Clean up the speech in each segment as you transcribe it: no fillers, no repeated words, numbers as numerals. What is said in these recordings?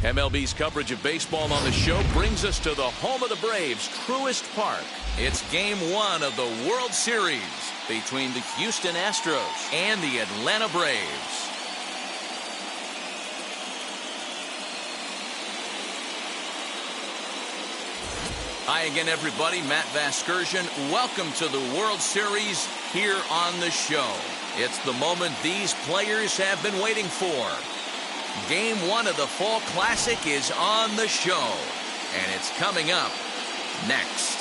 MLB's coverage of baseball on the show brings us to the home of the Braves, Truist Park. It's Game 1 of the World Series between the Houston Astros and the Atlanta Braves. Hi again, everybody. Matt Vasgersian. Welcome to the World Series here on the show. It's the moment these players have been waiting for. Game 1 of the Fall Classic is on the show, and it's coming up next.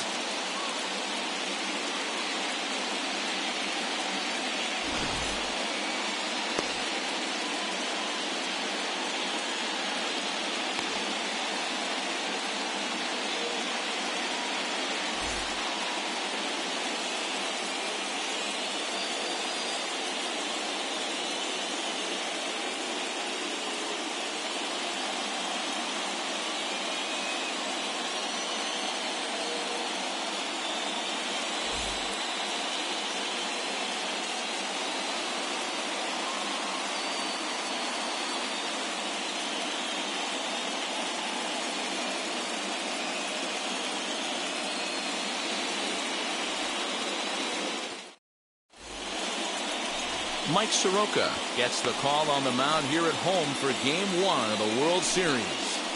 Mike Soroka gets the call on the mound here at home for Game 1 of the World Series.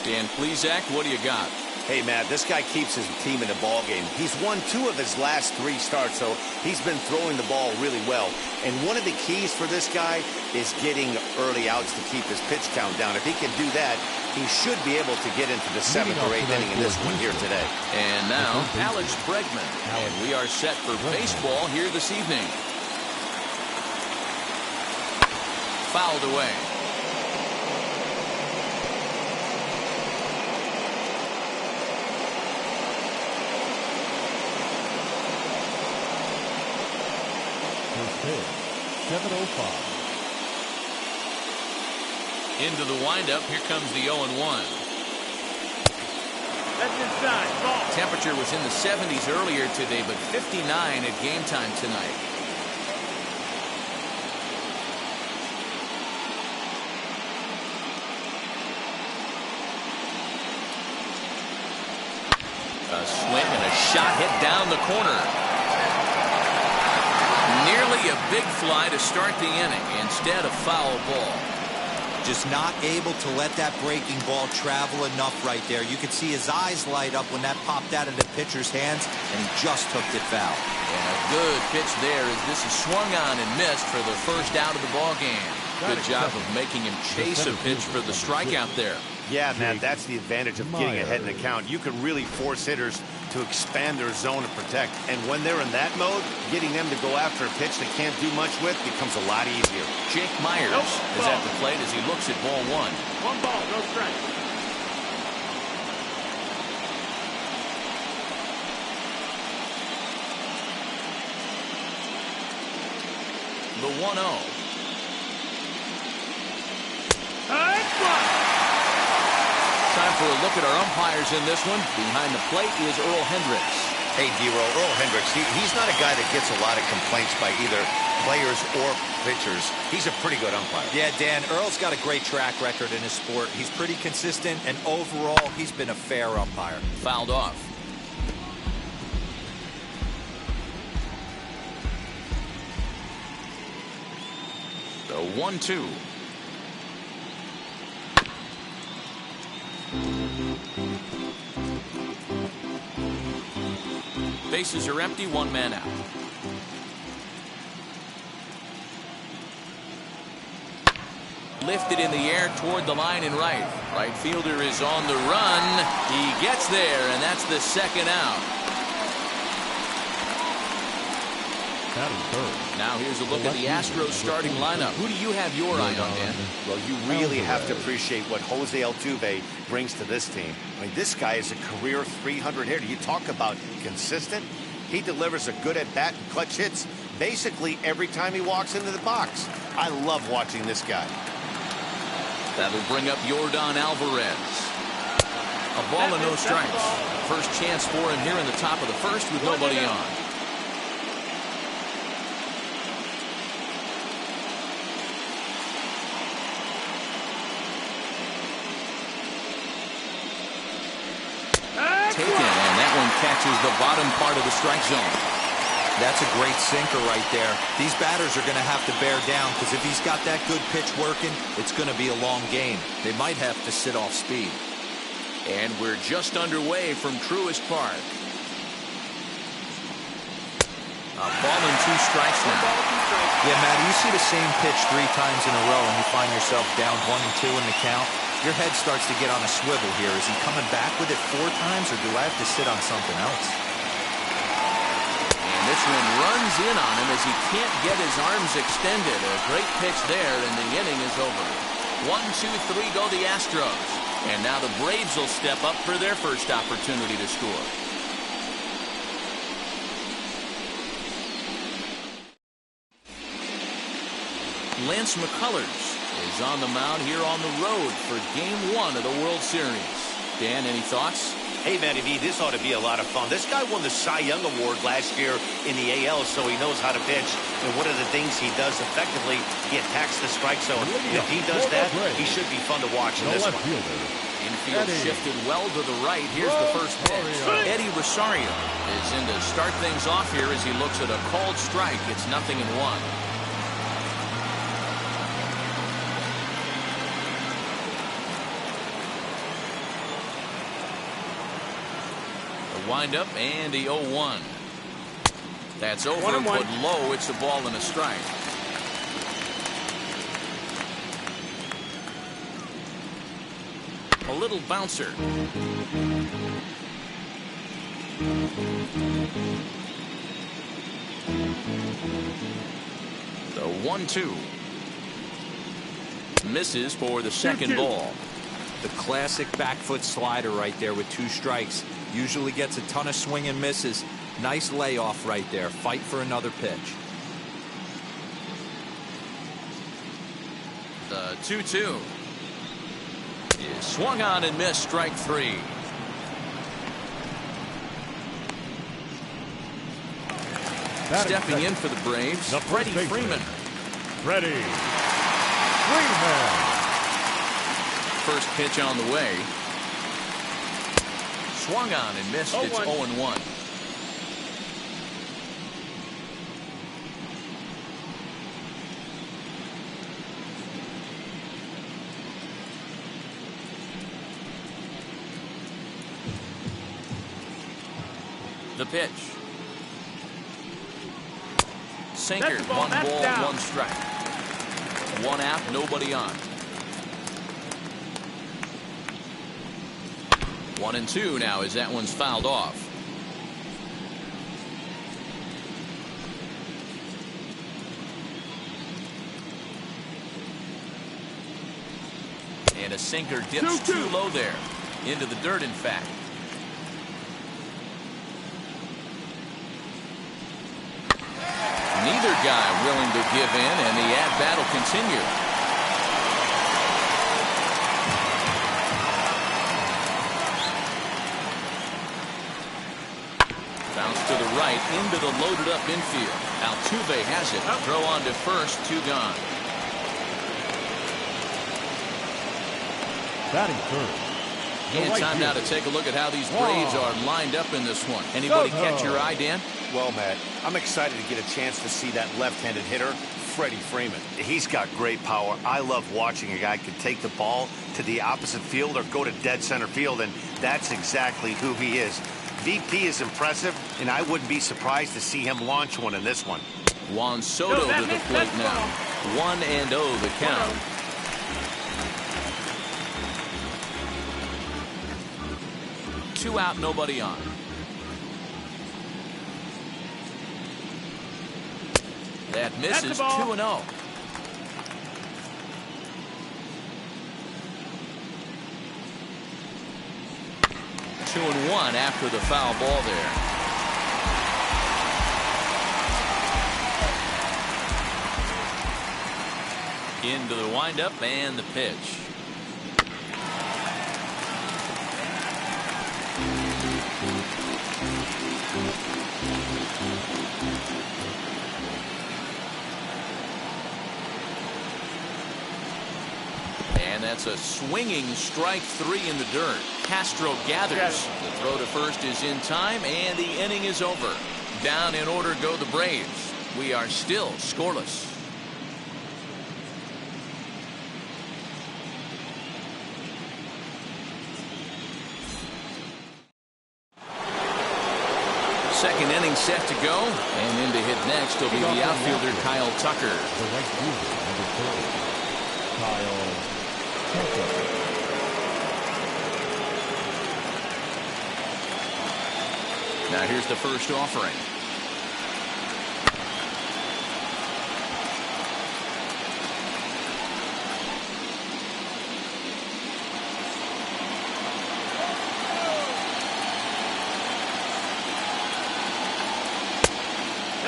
Dan Plesac, what do you got? Hey, Matt, this guy keeps his team in the ball game. He's won 2 of his last 3 starts, so he's been throwing the ball really well. And one of the keys for this guy is getting early outs to keep his pitch count down. If he can do that, he should be able to get into the 7th or 8th inning in this one here today. And now, Alex Bregman. And we are set for baseball here this evening. Fouled away. Pitch, 7:05. Into the windup. Here comes the 0-1. That's inside. Ball. Temperature was in the 70s earlier today, but 59 at game time tonight. A swing and a shot hit down the corner. Nearly a big fly to start the inning. Instead, a foul ball. Just not able to let that breaking ball travel enough right there. You could see his eyes light up when that popped out of the pitcher's hands, and he just hooked it foul. And a good pitch there as this is swung on and missed for the first out of the ball game. Good job of making him chase a pitch for the strikeout there. Yeah, Matt, that's the advantage of getting ahead in the count. You can really force hitters to expand their zone and protect. And when they're in that mode, getting them to go after a pitch they can't do much with becomes a lot easier. Jake Myers is at the plate as he looks at ball 1. 1 ball, no strike. The 1-0. Time for a look at our umpires in this one. Behind the plate is Earl Hendricks. Hey, D-Roll, Earl Hendricks, he's not a guy that gets a lot of complaints by either players or pitchers. He's a pretty good umpire. Yeah, Dan, Earl's got a great track record in his sport. He's pretty consistent, and overall, he's been a fair umpire. Fouled off. The 1-2. Bases are empty, 1 man out. Lifted in the air toward the line and right. Right fielder is on the run. He gets there, and that's the 2nd out. Now here's a look at the Astros starting lineup. Who do you have your eye on, Dan? Well, you really have to appreciate what Jose Altuve brings to this team. I mean, this guy is a career 300 hitter. You talk about consistent. He delivers a good at-bat and clutch hits basically every time he walks into the box. I love watching this guy. That'll bring up Yordan Alvarez. A ball and no strikes. First chance for him here in the top of the first with nobody on. Catches the bottom part of the strike zone. That's a great sinker right there. These batters are going to have to bear down because if he's got that good pitch working, it's going to be a long game. They might have to sit off speed. And we're just underway from Truist Park. A ball and 2 strikes now. Yeah, Matt, you see the same pitch 3 times in a row and you find yourself down 1 and 2 in the count. Your head starts to get on a swivel here. Is he coming back with it 4 times or do I have to sit on something else? And this one runs in on him as he can't get his arms extended. A great pitch there, and the inning is over. 1, 2, 3 go the Astros. And now the Braves will step up for their first opportunity to score. Lance McCullers is on the mound here on the road for Game 1 of the World Series. Dan, any thoughts? Hey, Matty V, this ought to be a lot of fun. This guy won the Cy Young Award last year in the AL, so he knows how to pitch. And one of the things he does effectively, he attacks the strike zone. And if he does that, he should be fun to watch in this one. Infield shifted well to the right. Here's the first pitch. Eddie Rosario is in to start things off here as he looks at a called strike. It's 0-1. Wind up and the 0-1. That's over, put low. It's a ball and a strike. A little bouncer. The 1-2. Misses for the second ball. The classic back foot slider right there with 2 strikes. Usually gets a ton of swing and misses. Nice layoff right there. Fight for another pitch. The 2-2 is swung on and missed. Strike 3. Stepping in for the Braves, Freddie Freeman. Freddie Freeman. First pitch on the way. Swung on and missed. It's 0-1. The pitch. Sinker. 1 ball, 1 strike. 1 out, nobody on. 1-2 now as that one's fouled off. And a sinker dips too low there. Into the dirt, in fact. Neither guy willing to give in, and the at-bat will continue. To the right into the loaded up infield. Altuve has it. Throw on to first. 2 gone. Batting third. And time now to take a look at how these Braves are lined up in this one. Anybody catch your eye, Dan? Well, Matt, I'm excited to get a chance to see that left-handed hitter, Freddie Freeman. He's got great power. I love watching a guy can take the ball to the opposite field or go to dead center field, and that's exactly who he is. VP is impressive, and I wouldn't be surprised to see him launch one in this one. Juan Soto to the plate now. 1-0 the count. Two out, nobody on. That misses. 2-0. Two and 1 after the foul ball there. Into the windup and the pitch. That's a swinging strike 3 in the dirt. Castro gathers. The throw to first is in time, and the inning is over. Down in order go the Braves. We are still scoreless. Second inning set to go, and in to hit next will be the outfielder Kyle Tucker. The right fielder, number 4, Kyle Tucker. Now here's the first offering.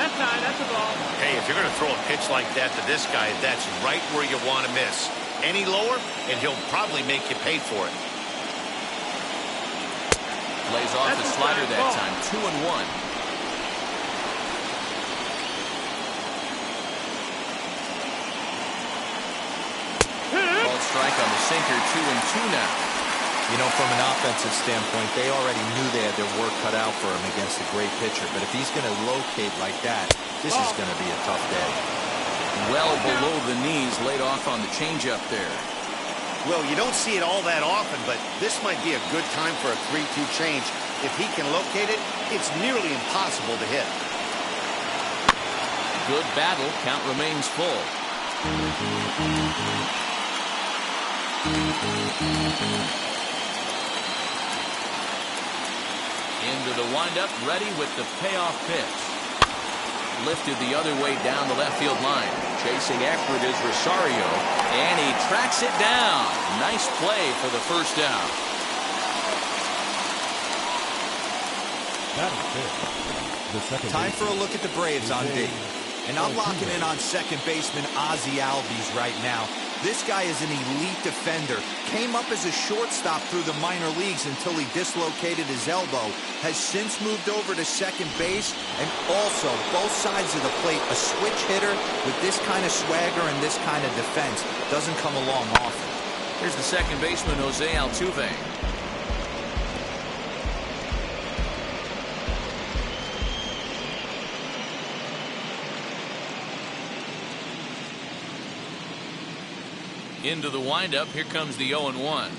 That's a ball. Hey, if you're going to throw a pitch like that to this guy, that's right where you want to miss. Any lower, and he'll probably make you pay for it. Lays off the slider that time. 2-1. Called strike on the sinker. 2-2 now. You know, from an offensive standpoint, they already knew they had their work cut out for him against a great pitcher. But if he's going to locate like that, this is going to be a tough day. Well below the knees, laid off on the changeup there. Well, you don't see it all that often, but this might be a good time for a 3-2 change. If he can locate it, it's nearly impossible to hit. Good battle. Count remains full. Into the windup, ready with the payoff pitch. Lifted the other way down the left field line. Chasing after it is Rosario, and he tracks it down. Nice play for the first down. Time for a look at the Braves on D. And I'm locking in on second baseman Ozzie Albies right now. This guy is an elite defender. Came up as a shortstop through the minor leagues until he dislocated his elbow. Has since moved over to second base, and also both sides of the plate. A switch hitter with this kind of swagger and this kind of defense doesn't come along often. Here's the second baseman, Jose Altuve. Into the windup. Here comes the 0-1.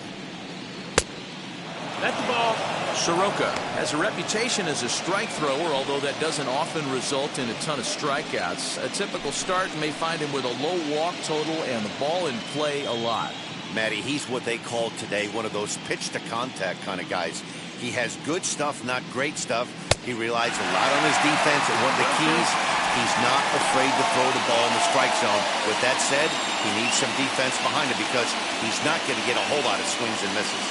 That's the ball. Soroka has a reputation as a strike thrower, although that doesn't often result in a ton of strikeouts. A typical start may find him with a low walk total and the ball in play a lot. Matty, he's what they call today one of those pitch-to-contact kind of guys. He has good stuff, not great stuff. He relies a lot on his defense, and one of the keys, he's not afraid to throw the ball in the strike zone. With that said, he needs some defense behind him because he's not going to get a whole lot of swings and misses.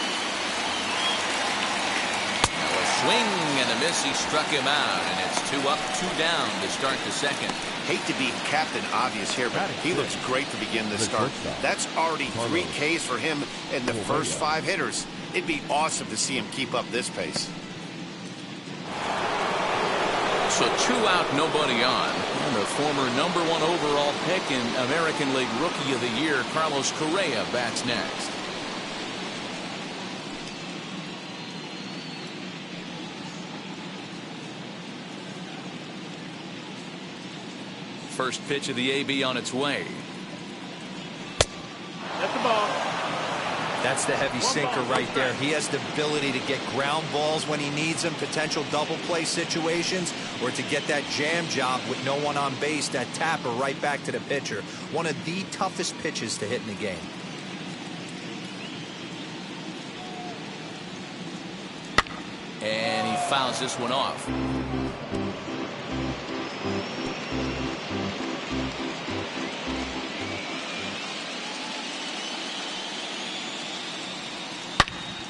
Now a swing and a miss. He struck him out, and it's 2 up, 2 down to start the second. Hate to be Captain Obvious here, but he looks great to begin this start. That's already 3 Ks for him in the first 5 hitters. It'd be awesome to see him keep up this pace. So 2 out, nobody on. And the former #1 overall pick in American League Rookie of the Year, Carlos Correa, bats next. First pitch of the AB on its way. That's the ball. That's the heavy sinker right there. He has the ability to get ground balls when he needs them, potential double play situations, or to get that jam job with no one on base, that tapper right back to the pitcher. One of the toughest pitches to hit in the game. And he fouls this one off.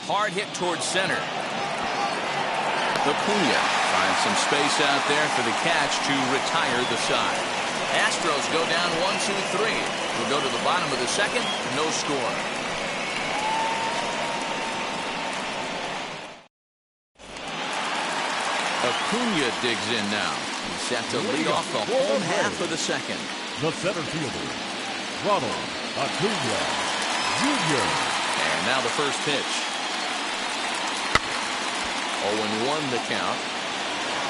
Hard hit towards center. Acuna finds some space out there for the catch to retire the side. Astros go down 1-2-3. We'll go to the bottom of the second. No score. Acuna digs in now. He's set to lead off the home half of the second. The center fielder, Ronald Acuna Jr. And now the first pitch. 0-1 the count.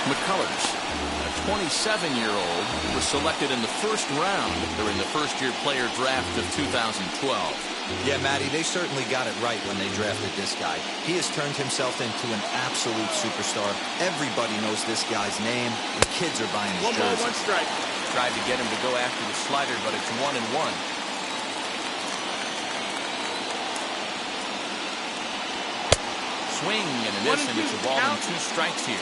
McCullers, a 27-year-old, was selected in the first round during the first-year player draft of 2012. Yeah, Matty, they certainly got it right when they drafted this guy. He has turned himself into an absolute superstar. Everybody knows this guy's name. The kids are buying his 1 ball, jersey. 1 strike. Tried to get him to go after the slider, but it's 1-1. Swing and a miss, and it's a ball and 2 strikes here.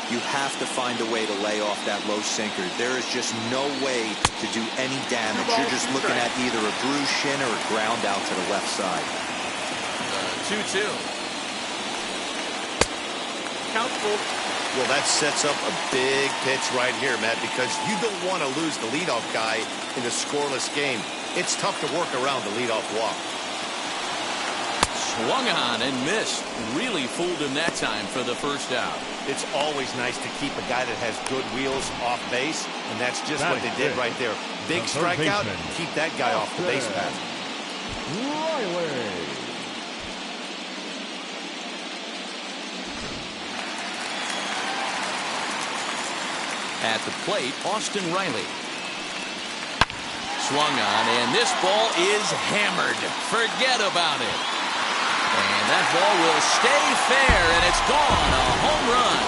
You have to find a way to lay off that low sinker. There is just no way to do any damage. You're just looking at either a bruised shin or a ground out to the left side. 2-2. Count full. Well, that sets up a big pitch right here, Matt, because you don't want to lose the leadoff guy in a scoreless game. It's tough to work around the leadoff walk. Swung on and missed. Really fooled him that time for the first out. It's always nice to keep a guy that has good wheels off base, and that's just what they did right there. Big strikeout, keep that guy off the base path. Riley. At the plate, Austin Riley. Swung on, and this ball is hammered. Forget about it. And that ball will stay fair, and it's gone. A home run.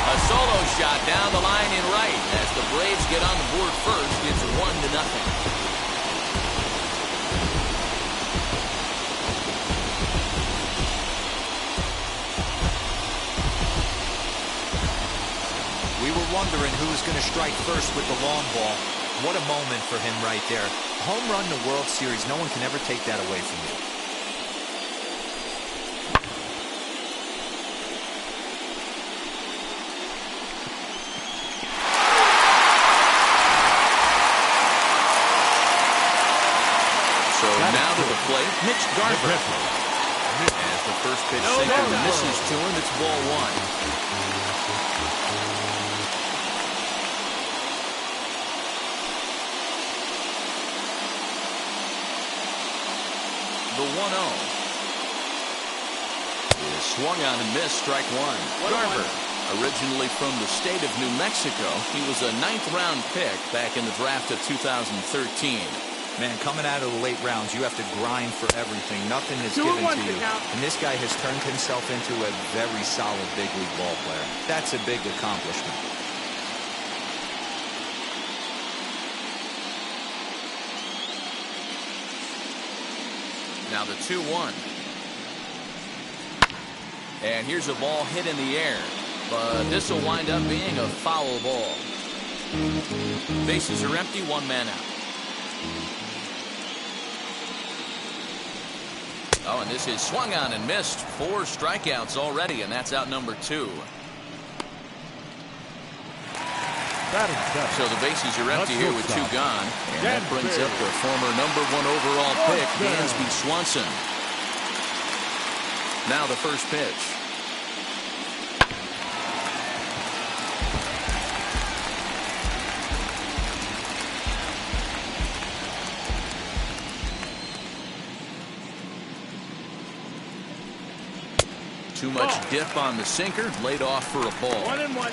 A solo shot down the line in right. As the Braves get on the board first, it's 1-0. We were wondering who was going to strike first with the long ball. What a moment for him right there. Home run in the World Series. No one can ever take that away from you. So now to the plate, Mitch Garver. As the first pitch sinker misses to him, it's ball 1. The 1-0 is swung on and missed, strike 1. Garver, originally from the state of New Mexico, he was a 9th-round pick back in the draft of 2013. Man, coming out of the late rounds, you have to grind for everything. Nothing is given to you. And this guy has turned himself into a very solid big league ball player. That's a big accomplishment. Now the 2-1. And here's a ball hit in the air. But this will wind up being a foul ball. Bases are empty, 1 man out. Oh, and this is swung on and missed. 4 strikeouts already, and that's out number 2. So the bases are empty here with 2 gone. And that brings up the former number 1 overall pick, Dansby Swanson. Now the first pitch. Too much dip on the sinker, laid off for a ball. 1-1.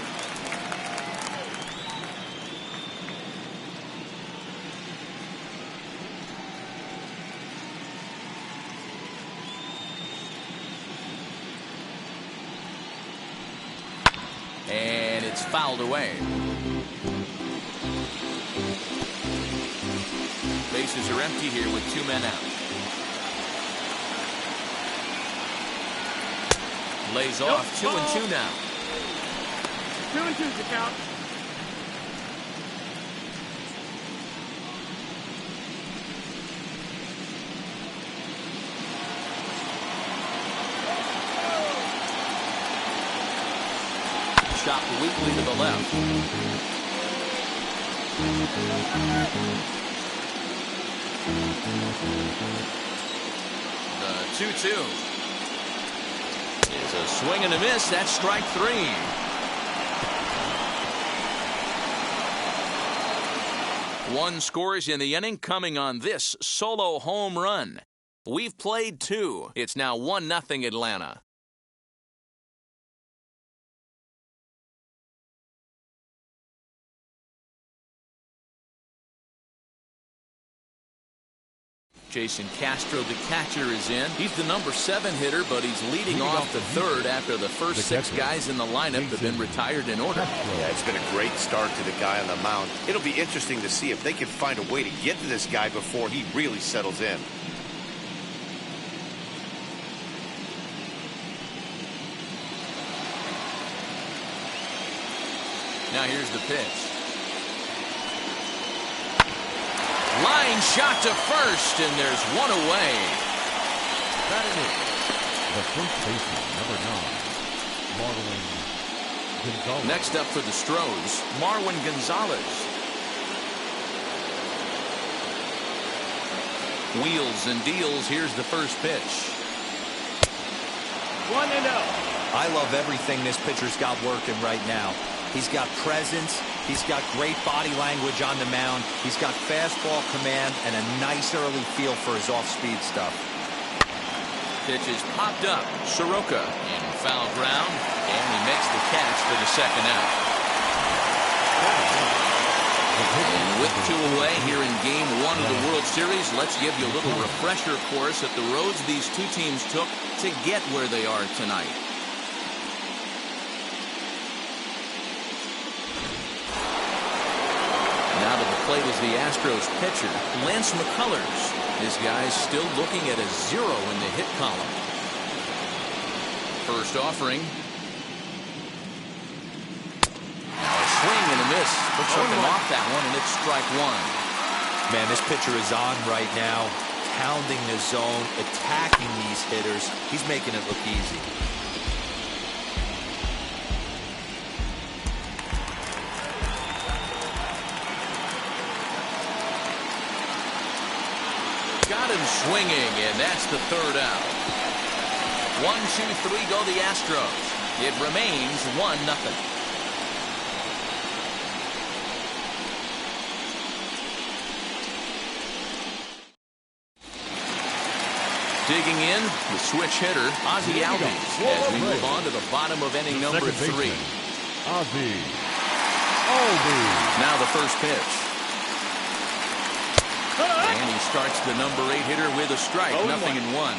And it's fouled away. Bases are empty here with 2 men out. Lays off 2-2 now. 2-2's the count. Chopped weakly to the left. The 2-2 is a swing and a miss. That's strike 3. One scores in the inning coming on this solo home run. We've played 2. It's now 1-0 Atlanta. Jason Castro, the catcher, is in. He's the number 7 hitter, but he's leading off the third after the first 6 guys in the lineup have been retired in order. Yeah, it's been a great start to the guy on the mound. It'll be interesting to see if they can find a way to get to this guy before he really settles in. Now here's the pitch. Line shot to first, and there's one away. Batting in, the first baseman, number 9, Marwin Gonzalez. Next up for the Astros, Marwin Gonzalez. Wheels and deals. Here's the first pitch. 1-0. I love everything this pitcher's got working right now. He's got presence. He's got great body language on the mound. He's got fastball command and a nice early feel for his off-speed stuff. Pitch is popped up. Soroka in foul ground, and he makes the catch for the second out. And with 2 away here in Game 1 of the World Series, let's give you a little refresher course at the roads these 2 teams took to get where they are tonight. Now to the plate is the Astros pitcher, Lance McCullers. This guy's still looking at a 0 in the hit column. First offering. Now a swing and a miss. Looks like him off that one, and it's strike 1. Man, this pitcher is on right now, pounding the zone, attacking these hitters. He's making it look easy. Got him swinging, and that's the third out. 1, 2, 3 go the Astros. It remains 1-0. Digging in, the switch hitter, Ozzie Albies, as we move on to the bottom of inning number 3. Ozzie Albies. Now the first pitch. And he starts the number 8 hitter with a strike. 0-1.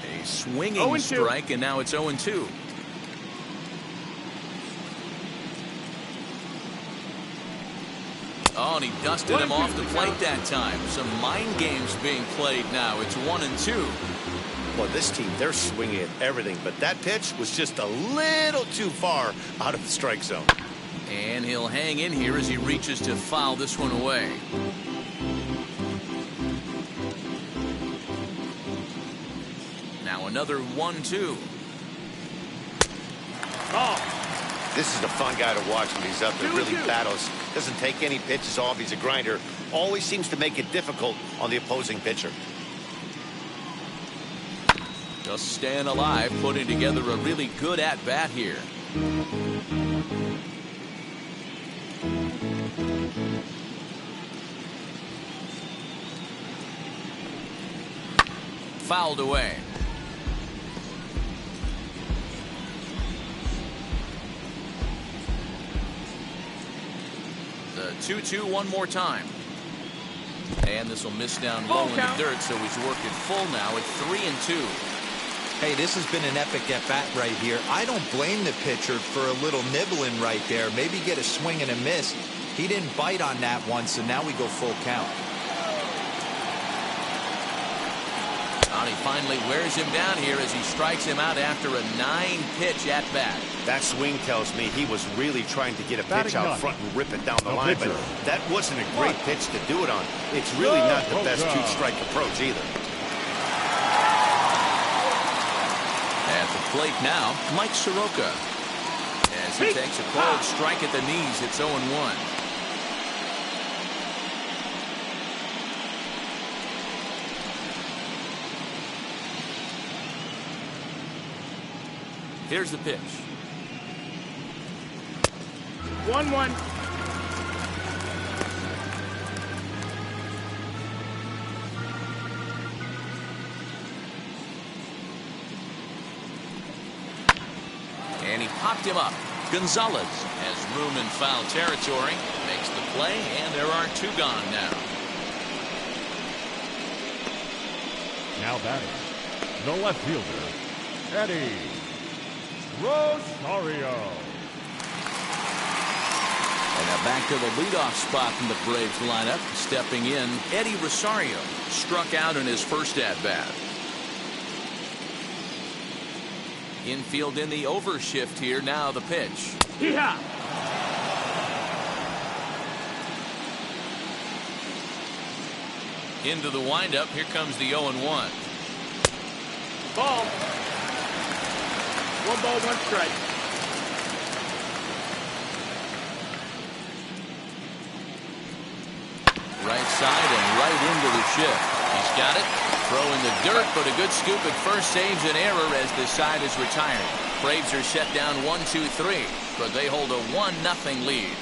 A swinging strike, and now it's 0-2. Oh, and he dusted him off the plate that time. Some mind games being played now. It's 1-2. Well, this team, they're swinging at everything, but that pitch was just a little too far out of the strike zone. And he'll hang in here as he reaches to foul this one away. Now another 1-2. Oh. This is a fun guy to watch when he's up there. Really battles. Doesn't take any pitches off. He's a grinder. Always seems to make it difficult on the opposing pitcher. Just staying alive, putting together a really good at-bat here. Fouled away. The 2-2 one more time. And this will miss down low in the dirt, so he's working full now at 3-2. Hey, this has been an epic at-bat right here. I don't blame the pitcher for a little nibbling right there. Maybe get a swing and a miss. He didn't bite on that one, so now we go full count. And he finally wears him down here as he strikes him out after a 9-pitch at-bat. That swing tells me he was really trying to get a pitch out front and rip it down the line, but that wasn't a great pitch to do it on. It's really not the best 2-strike approach either. At the plate now, Mike Soroka. As he takes a cold strike at the knees, it's 0-1. Here's the pitch. 1-1. And he popped him up. Gonzalez has room in foul territory. Makes the play, and there are 2 gone now. Now batting, the left fielder, Eddie Rosario. And now back to the leadoff spot in the Braves lineup. Stepping in, Eddie Rosario struck out in his first at-bat. Infield in the overshift here. Now the pitch. Yeah. Into the windup. Here comes the 0-1. Ball. 1 ball, 1 strike. Right side and right into the shift. He's got it. Throw in the dirt, but a good scoop at first saves an error as this side is retired. Braves are set down 1-2-3, but they hold a 1-0 lead.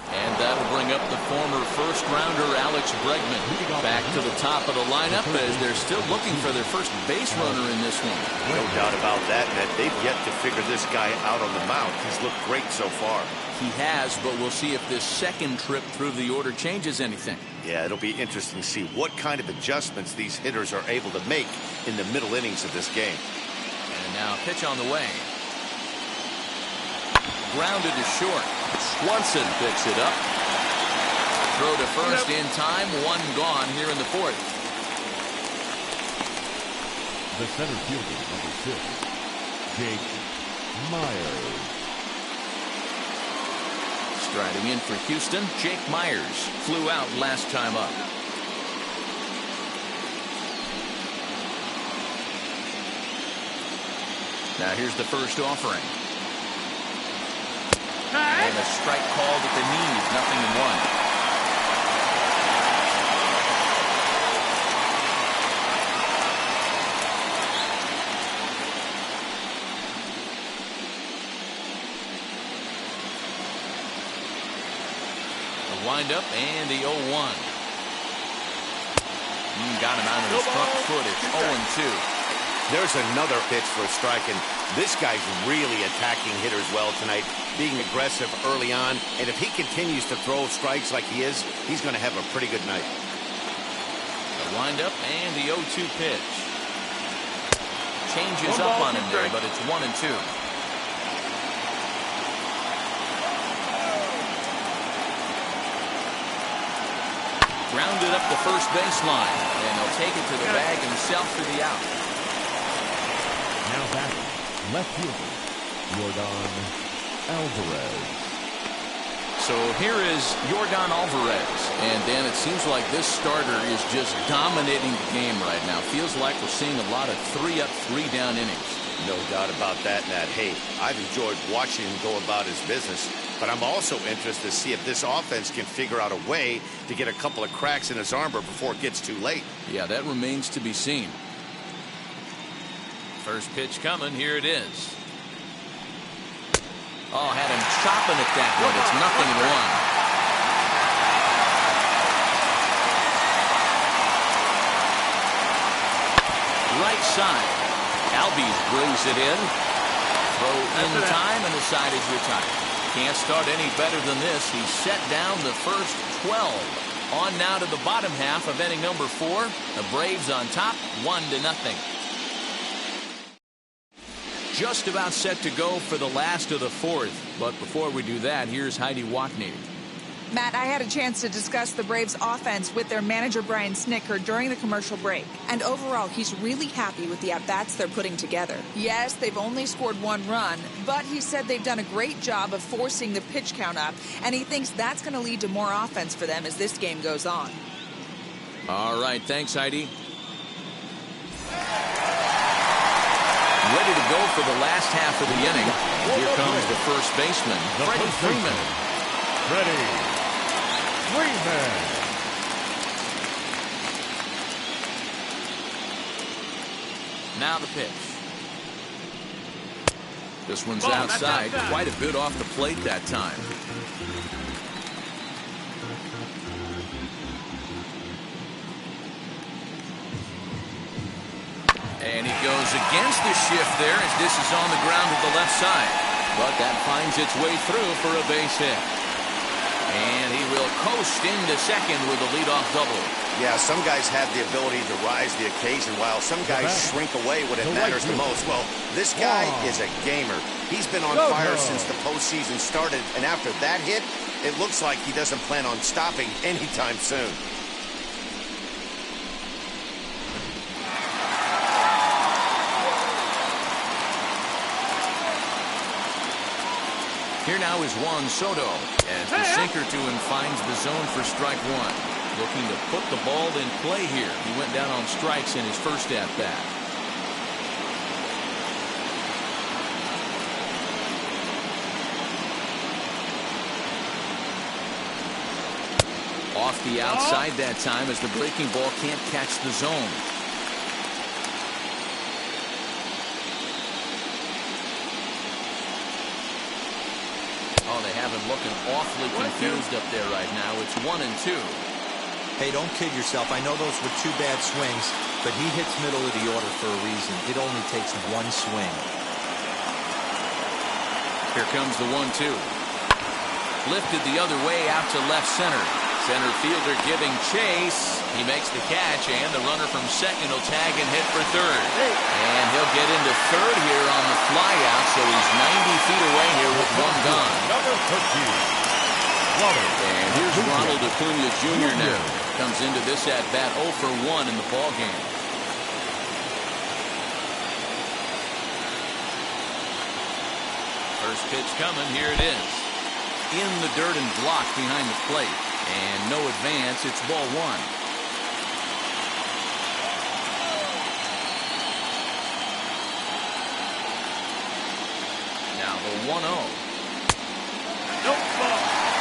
And that'll bring up the former first-rounder Alex Bregman back to the top of the lineup as they're still looking for their first base runner in this one. No doubt about that, Matt. They've yet to figure this guy out on the mound. He's looked great so far. He has, but we'll see if this second trip through the order changes anything. Yeah, it'll be interesting to see what kind of adjustments these hitters are able to make in the middle innings of this game. And now pitch on the way. Grounded to short. Swanson picks it up. Throw to first in time. 1 gone here in the 4th. The center fielder, number 6, Jake Myers. Striding in for Houston, Jake Myers flew out last time up. Now here's the first offering. And a strike called at the knees, 0-1. Wind up and the 0-1. Got him out of his front foot. It's 0-2. There's another pitch for a strike, and this guy's really attacking hitters well tonight, being aggressive early on, and if he continues to throw strikes like he is, he's going to have a pretty good night. The wind up and the 0-2 pitch. Changes up on him there, but it's 1-2. Grounded up the first baseline, and he'll take it to the bag himself for the out. Now back, left fielder, Yordan Alvarez. So here is Yordan Alvarez, and Dan, it seems like this starter is just dominating the game right now. Feels like we're seeing a lot of 3-up, 3-down innings. No doubt about that, Matt. Hey, I've enjoyed watching him go about his business, but I'm also interested to see if this offense can figure out a way to get a couple of cracks in his armor before it gets too late. Yeah, that remains to be seen. First pitch coming. Here it is. Oh, had him chopping at that one. It's 0-1. Right side. Albies brings it in. Throw in time, and the side is retired. Can't start any better than this. He's set down the first 12. On now to the bottom half of inning number 4. The Braves on top, 1-0. Just about set to go for the last of the 4th. But before we do that, here's Heidi Watney. Matt, I had a chance to discuss the Braves' offense with their manager, Brian Snitker, during the commercial break. And overall, he's really happy with the at-bats they're putting together. Yes, they've only scored 1 run, but he said they've done a great job of forcing the pitch count up, and he thinks that's going to lead to more offense for them as this game goes on. All right, thanks, Heidi. Ready to go for the last half of the inning. Here comes the first baseman, Freddie Freeman. Freddie Freeman. Now the pitch. This one's Oh, that's outside. outside. Quite a bit off the plate that time. And he goes against the shift there as this is on the ground to the left side. But that finds its way through for a base hit. And he will coast into second with a leadoff double. Yeah, some guys have the ability to rise the occasion while some guys shrink away when it matters the most. Well, this guy is a gamer. He's been on fire since the postseason started, and after that hit, it looks like he doesn't plan on stopping anytime soon. Here now is Juan Soto as the sinker to him finds the zone for strike one. Looking to put the ball in play here. He went down on strikes in his first at bat. Off the outside that time as the breaking ball can't catch the zone. Oh, they have him looking awfully confused up there right now. It's 1-2. Hey, don't kid yourself. I know those were two bad swings, but he hits middle of the order for a reason. It only takes one swing. Here comes the 1-2. Lifted the other way out to left center. Center fielder giving chase. He makes the catch, and the runner from second will tag and hit for third. And he'll get into third here on the flyout, so he's 90 feet away here with one gone. And here's Ronald Acuna Jr. now. Comes into this at-bat 0 for 1 in the ballgame. First pitch coming. Here it is. In the dirt and blocked behind the plate. And no advance. It's ball one. Now the 1-0.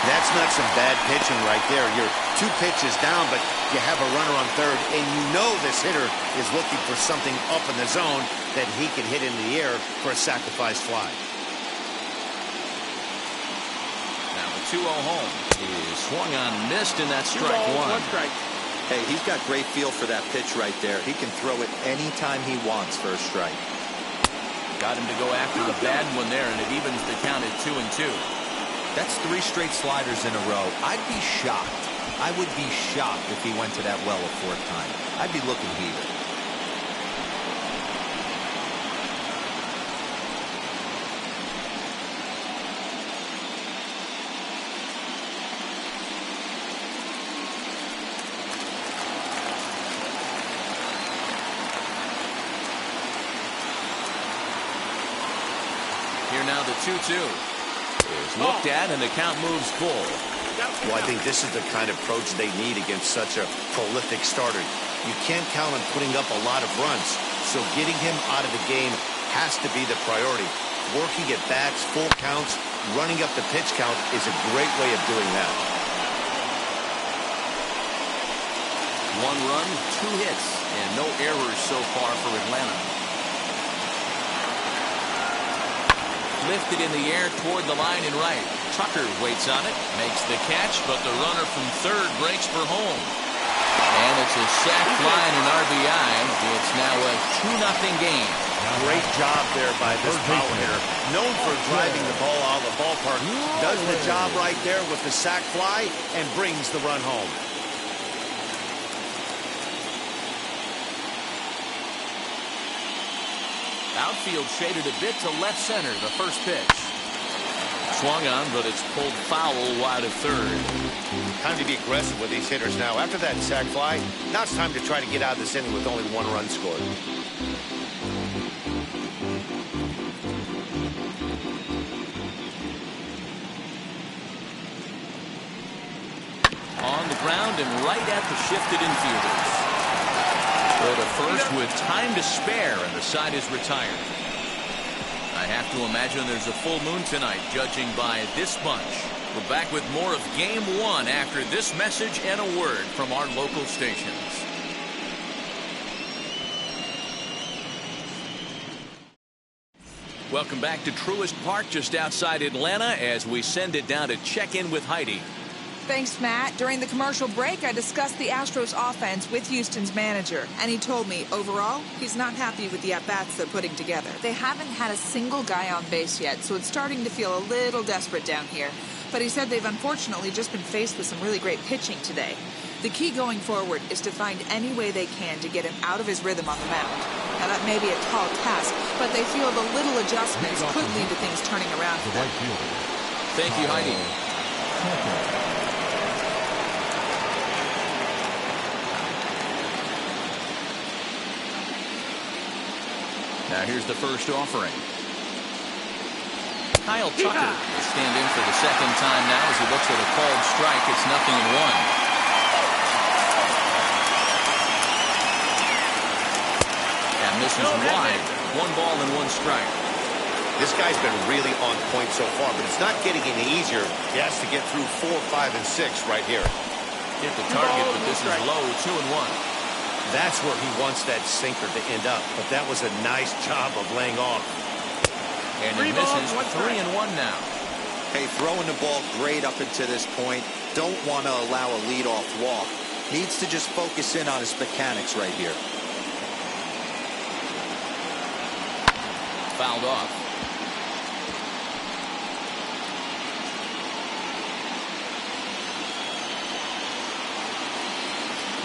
That's not some bad pitching right there. You're 2 pitches down, but you have a runner on third, and you know this hitter is looking for something up in the zone that he can hit into the air for a sacrifice fly. Now the 2-0 home is swung on, missed, and that's strike one. Hey, he's got great feel for that pitch right there. He can throw it anytime he wants for a strike. Got him to go after the bad one there, and it evens the count at 2-2. That's 3 straight sliders in a row. I'd be shocked. I would be shocked if he went to that well a 4th time. I'd be looking heated. Here now the 2-2. Is looked at, and the count moves full. Well, I think this is the kind of approach they need against such a prolific starter. You can't count on putting up a lot of runs, so getting him out of the game has to be the priority. Working at bats, full counts, running up the pitch count is a great way of doing that. 1 run, 2 hits, and no errors so far for Atlanta. Lifted in the air toward the line and right. Tucker waits on it, makes the catch, but the runner from third breaks for home. And it's a sac fly and an RBI. It's now a 2-0 game. Great job there by this power hitter. Known for driving the ball out of the ballpark. Does the job right there with the sac fly and brings the run home. Outfield shaded a bit to left center, the first pitch. Swung on, but it's pulled foul wide of third. Time to be aggressive with these hitters now. After that sac fly, now it's time to try to get out of this inning with only 1 run scored. On the ground and right at the shifted infielders. Go to first with time to spare, and the side is retired. I have to imagine there's a full moon tonight, judging by this bunch. We're back with more of Game 1 after this message and a word from our local stations. Welcome back to Truist Park just outside Atlanta as we send it down to check in with Heidi. Thanks, Matt. During the commercial break, I discussed the Astros offense with Houston's manager, and he told me, overall, he's not happy with the at-bats they're putting together. They haven't had a single guy on base yet, so it's starting to feel a little desperate down here. But he said they've unfortunately just been faced with some really great pitching today. The key going forward is to find any way they can to get him out of his rhythm on the mound. Now, that may be a tall task, but they feel the little adjustments could lead to things turning around for them. Thank you, Heidi. Now here's the first offering. Kyle Tucker will stand in for the second time now as he looks at a called strike. It's 0-1. And misses wide. 1 ball and 1 strike. This guy's been really on point so far, but it's not getting any easier. He has to get through 4, 5, and 6 right here. Hit the target, but this is low. 2-1. That's where he wants that sinker to end up, but that was a nice job of laying off. And he misses 3-1 now. Hey, throwing the ball great up until this point. Don't want to allow a leadoff walk. Needs to just focus in on his mechanics right here. Fouled off.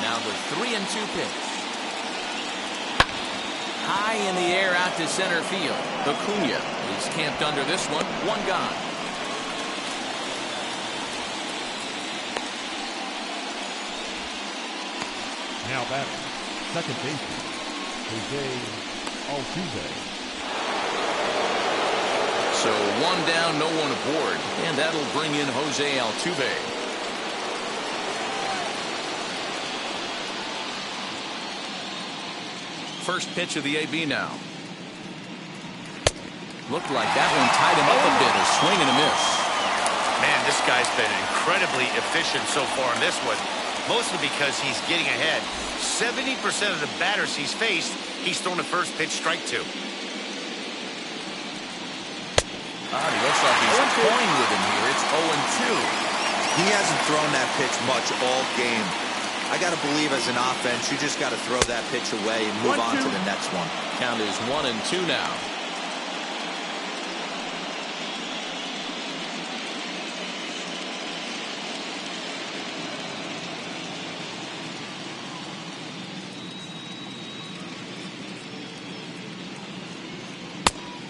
Now the 3-2 pitch. High in the air out to center field. Acuna is camped under this one. 1 gone. Now batting, second baseman, Jose Altuve. So 1 down, no one aboard. And that'll bring in Jose Altuve. First pitch of the AB now. Looked like that one tied him up a bit. A swing and a miss. Man, this guy's been incredibly efficient so far in this one. Mostly because he's getting ahead. 70% of the batters he's faced, he's thrown a first pitch strike to. He looks like he's toying with him here. It's 0-2. He hasn't thrown that pitch much all game. I got to believe as an offense, you just got to throw that pitch away and move on to the next one. Count is 1-2 now.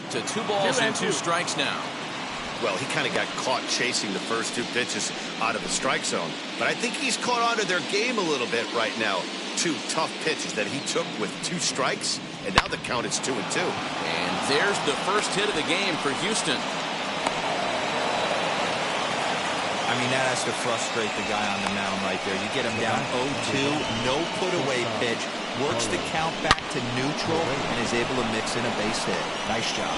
To 2 balls and 2 strikes now. Well, he kind of got caught chasing the first 2 pitches out of the strike zone. But I think he's caught on to their game a little bit right now. 2 tough pitches that he took with 2 strikes, and now the count is 2-2. And there's the first hit of the game for Houston. I mean, that has to frustrate the guy on the mound right there. You get him down 0-2, no put-away pitch, works the count back to neutral, and is able to mix in a base hit. Nice job.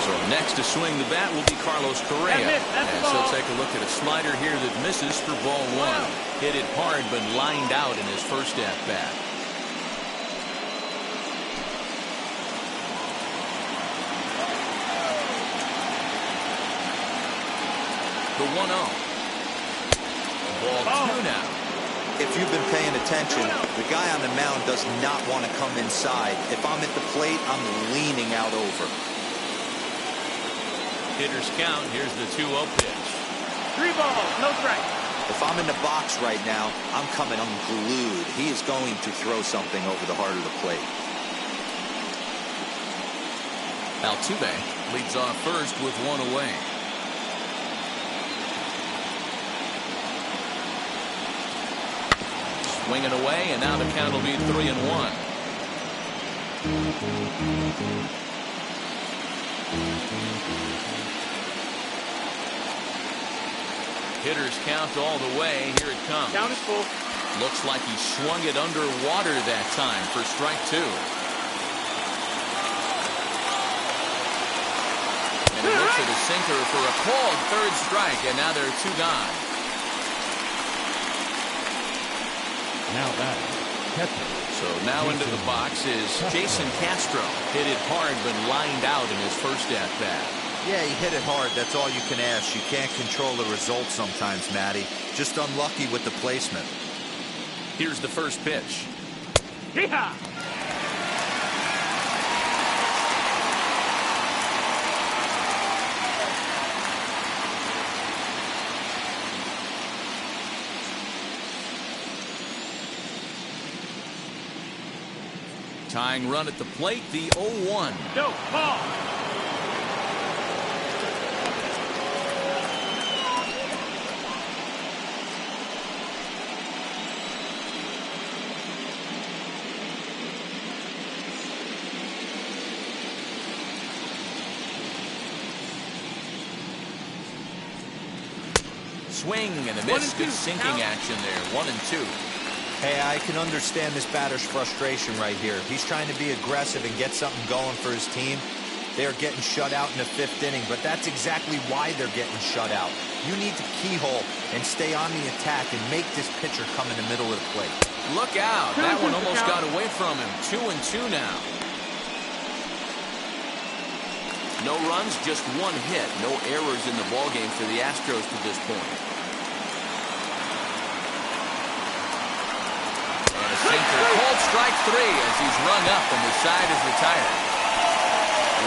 So next to swing the bat will be Carlos Correa. As he'll take a look at a slider here that misses for ball 1. Hit it hard, but lined out in his first at-bat. The 1-0. Ball 2 now. If you've been paying attention, the guy on the mound does not want to come inside. If I'm at the plate, I'm leaning out over. Hitters count. Here's the 2-0 pitch. 3 balls, no strike. If I'm in the box right now, I'm coming unglued. He is going to throw something over the heart of the plate. Altuve leads off first with 1 away. Swinging away, and now the count will be 3-1. Hitters count all the way. Here it comes. Count is full. Looks like he swung it underwater that time for strike 2. And he looks at a sinker for a called 3rd strike, and now there are 2 gone. Now batting, catcher. So now into the box is Jason Castro. Hit it hard, but lined out in his first at-bat. Yeah, he hit it hard. That's all you can ask. You can't control the result sometimes, Matty. Just unlucky with the placement. Here's the first pitch. Yeehaw! Tying run at the plate, the 0-1. No, ball. Swing and a miss. Good sinking action there. 1-2. Hey, I can understand this batter's frustration right here. He's trying to be aggressive and get something going for his team. They are getting shut out in the 5th inning, but that's exactly why they're getting shut out. You need to keyhole and stay on the attack and make this pitcher come in the middle of the plate. Look out. That one almost got away from him. 2-2 now. No runs, just one hit. No errors in the ballgame for the Astros to this point. Sinker, called strike 3 as he's rung up and the side is retired.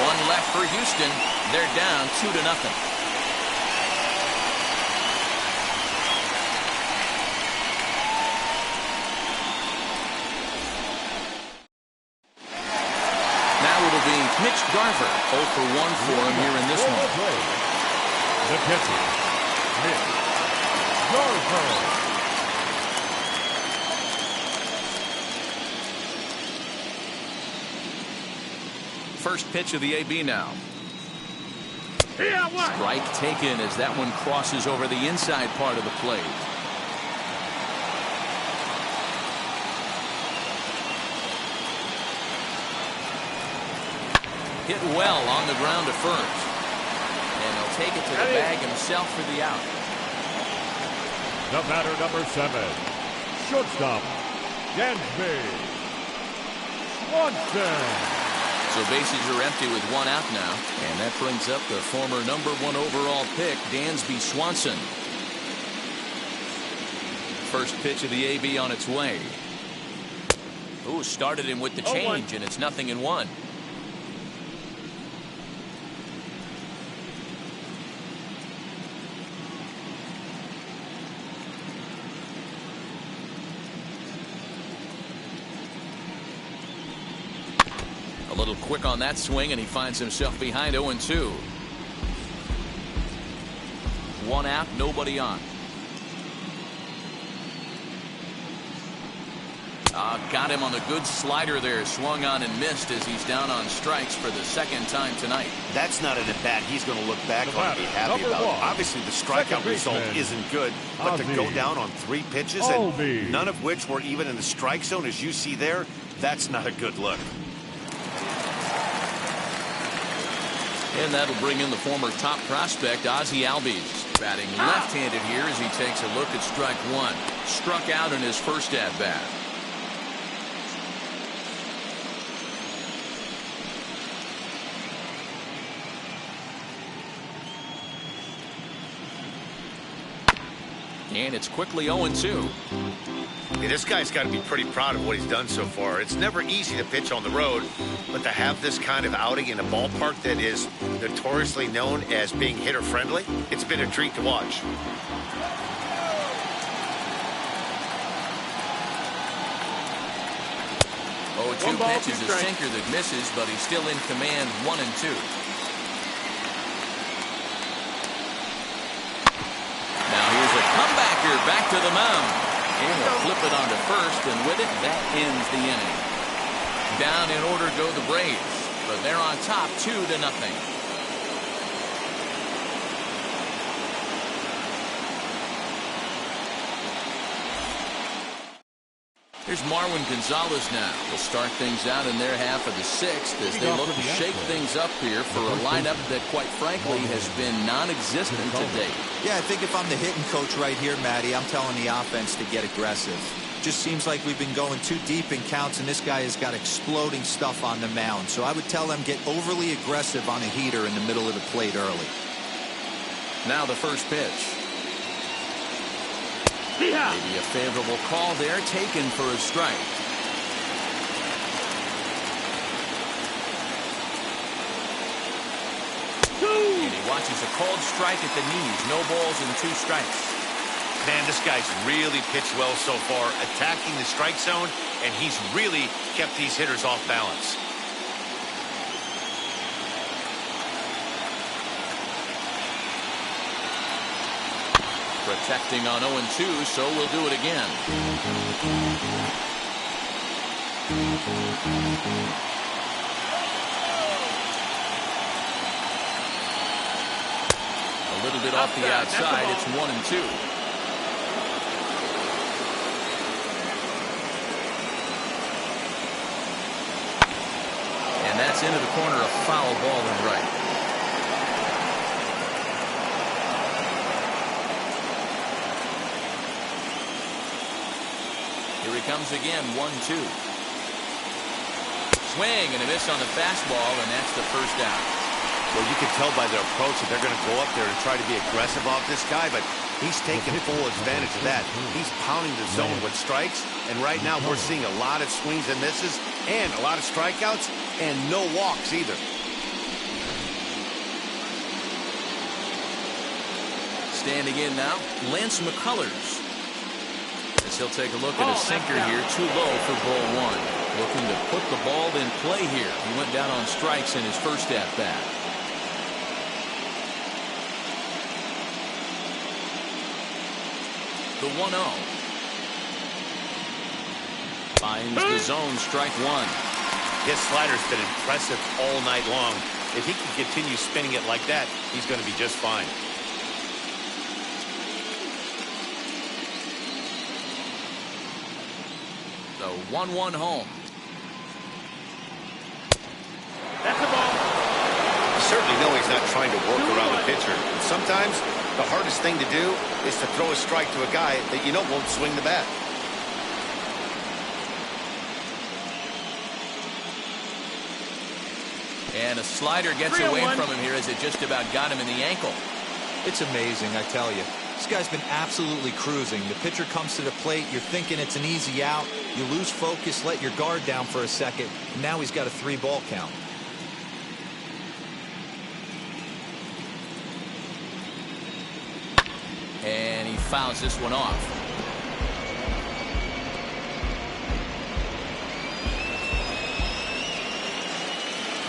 One left for Houston. They're down 2-0. Now it'll be Mitch Garver. 0 for 1 for him here in this one. The pitcher, Mitch Garver. First pitch of the AB now. Yeah, what? Strike taken as that one crosses over the inside part of the plate. Hit well on the ground to first. And he'll take it to the bag himself for the out. The batter, number 7, shortstop, Dansby Swanson. So bases are empty with one out now. And that brings up the former number 1 overall pick, Dansby Swanson. First pitch of the AB on its way. Ooh, started him with the change, and it's 0-1. A little quick on that swing, and he finds himself behind 0-2. One out, nobody on. Got him on the good slider there. Swung on and missed as he's down on strikes for the 2nd time tonight. That's not an at-bat he's going to look back on and be happy about. Obviously, the strikeout result isn't good, but to go down on 3 pitches, and none of which were even in the strike zone, as you see there, that's not a good look. And that'll bring in the former top prospect, Ozzie Albies. Batting left-handed here as he takes a look at strike 1. Struck out in his first at-bat. And it's quickly 0-2. Hey, this guy's got to be pretty proud of what he's done so far. It's never easy to pitch on the road, but to have this kind of outing in a ballpark that is notoriously known as being hitter-friendly, it's been a treat to watch. Oh, 2 pitches, a sinker that misses, but he's still in command. 1-2. Now here's a comebacker back to the mound. And he'll flip it onto first, and with it, that ends the inning. Down in order go the Braves, but they're on top 2-0. Here's Marwin Gonzalez now. They'll start things out in their half of the 6th as they look to shake things up here for a lineup that, quite frankly, has been non-existent to date. Yeah, I think if I'm the hitting coach right here, Matty, I'm telling the offense to get aggressive. Just seems like we've been going too deep in counts, and this guy has got exploding stuff on the mound. So I would tell them get overly aggressive on a heater in the middle of the plate early. Now the first pitch. Yeah. Maybe a favorable call there, taken for a strike. And he watches a called strike at the knees. No balls and 2 strikes. Man, this guy's really pitched well so far, attacking the strike zone, and he's really kept these hitters off balance. Protecting on 0-2, so we'll do it again. A little bit off the outside. It's 1-2. And that's into the corner, a foul ball and right. Here he comes again, 1-2. Swing and a miss on the fastball, and that's the first out. Well, you can tell by their approach that they're going to go up there and try to be aggressive off this guy, but he's taking full advantage of that. He's pounding the zone with strikes, and right now we're seeing a lot of swings and misses and a lot of strikeouts and no walks either. Standing in now, Lance McCullers. As he'll take a look at a sinker here, too low for ball 1. Looking to put the ball in play here. He went down on strikes in his first at-bat. The 1-0. Finds the zone, strike 1. His slider's been impressive all night long. If he can continue spinning it like that, he's going to be just fine. The 1-1 home. That's a ball. You certainly know he's not trying to work around the pitcher. Sometimes the hardest thing to do is to throw a strike to a guy that you know won't swing the bat. And a slider gets away from him here as it just about got him in the ankle. It's amazing, I tell you. This guy's been absolutely cruising. The pitcher comes to the plate, you're thinking it's an easy out. You lose focus, let your guard down for a second, and now he's got a 3-ball count. And he fouls this one off.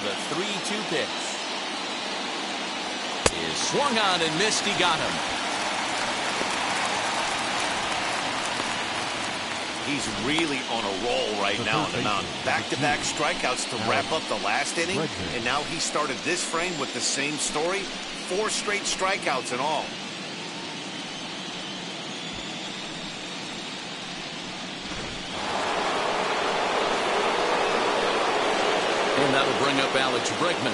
The 3-2 pitch is swung on and missed. He got him. He's really on a roll right now on the mound. Back-to-back strikeouts to wrap up the last inning, and now he started this frame with the same story. 4 straight strikeouts in all. And that'll bring up Alex Bregman.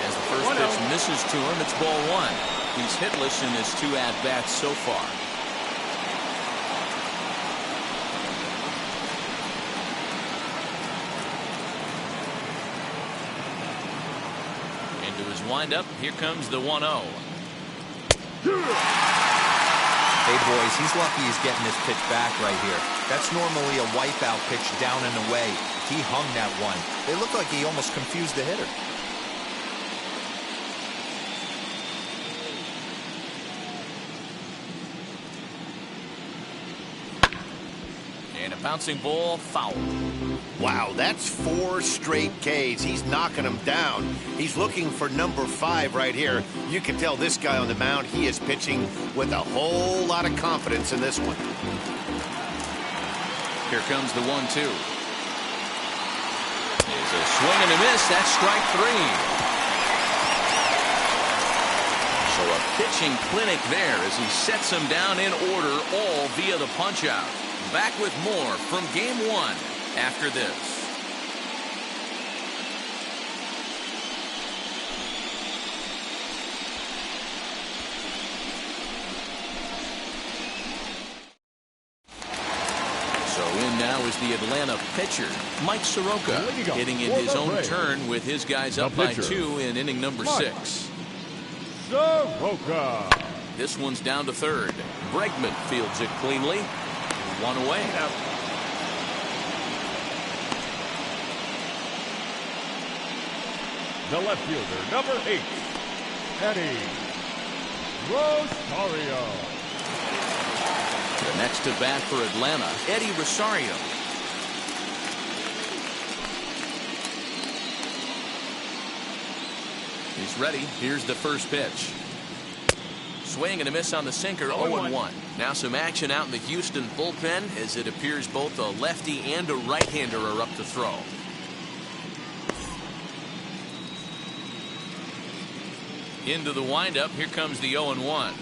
As the first pitch misses to him, it's ball 1. He's hitless in his 2 at-bats so far. Into his windup, here comes the 1-0. Hey, boys, he's lucky he's getting this pitch back right here. That's normally a wipeout pitch down and away. He hung that one. It looked like he almost confused the hitter. And a bouncing ball, foul. Wow, that's 4 straight Ks. He's knocking them down. He's looking for number 5 right here. You can tell this guy on the mound, he is pitching with a whole lot of confidence in this one. Here comes the 1-2. It's a swing and a miss. That's strike 3. So a pitching clinic there as he sets him down in order, all via the punch-out. Back with more from Game 1 after this. the Atlanta pitcher, Mike Soroka, hitting in his own turn with his guys up by 2 in inning number 6. Soroka. This one's down to third. Bregman fields it cleanly. 1 away. The left fielder, number 8, Eddie Rosario. The next to bat for Atlanta, Eddie Rosario. He's ready. Here's the first pitch. Swing and a miss on the sinker, 0-1. Now some action out in the Houston bullpen as it appears both a lefty and a right-hander are up to throw. Into the windup. Here comes the 0-1.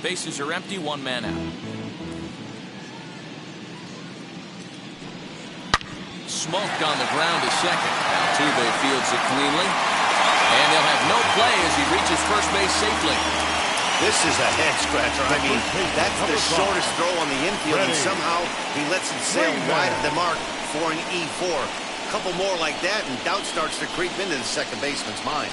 Bases are empty, 1 man out. Smoked on the ground to second. Altuve fields it cleanly. And they'll have no play as he reaches first base safely. This is a head scratcher. I mean, that's the shortest throw on the infield, and somehow he lets it sail wide of the mark for an E4. A couple more like that, and doubt starts to creep into the second baseman's mind.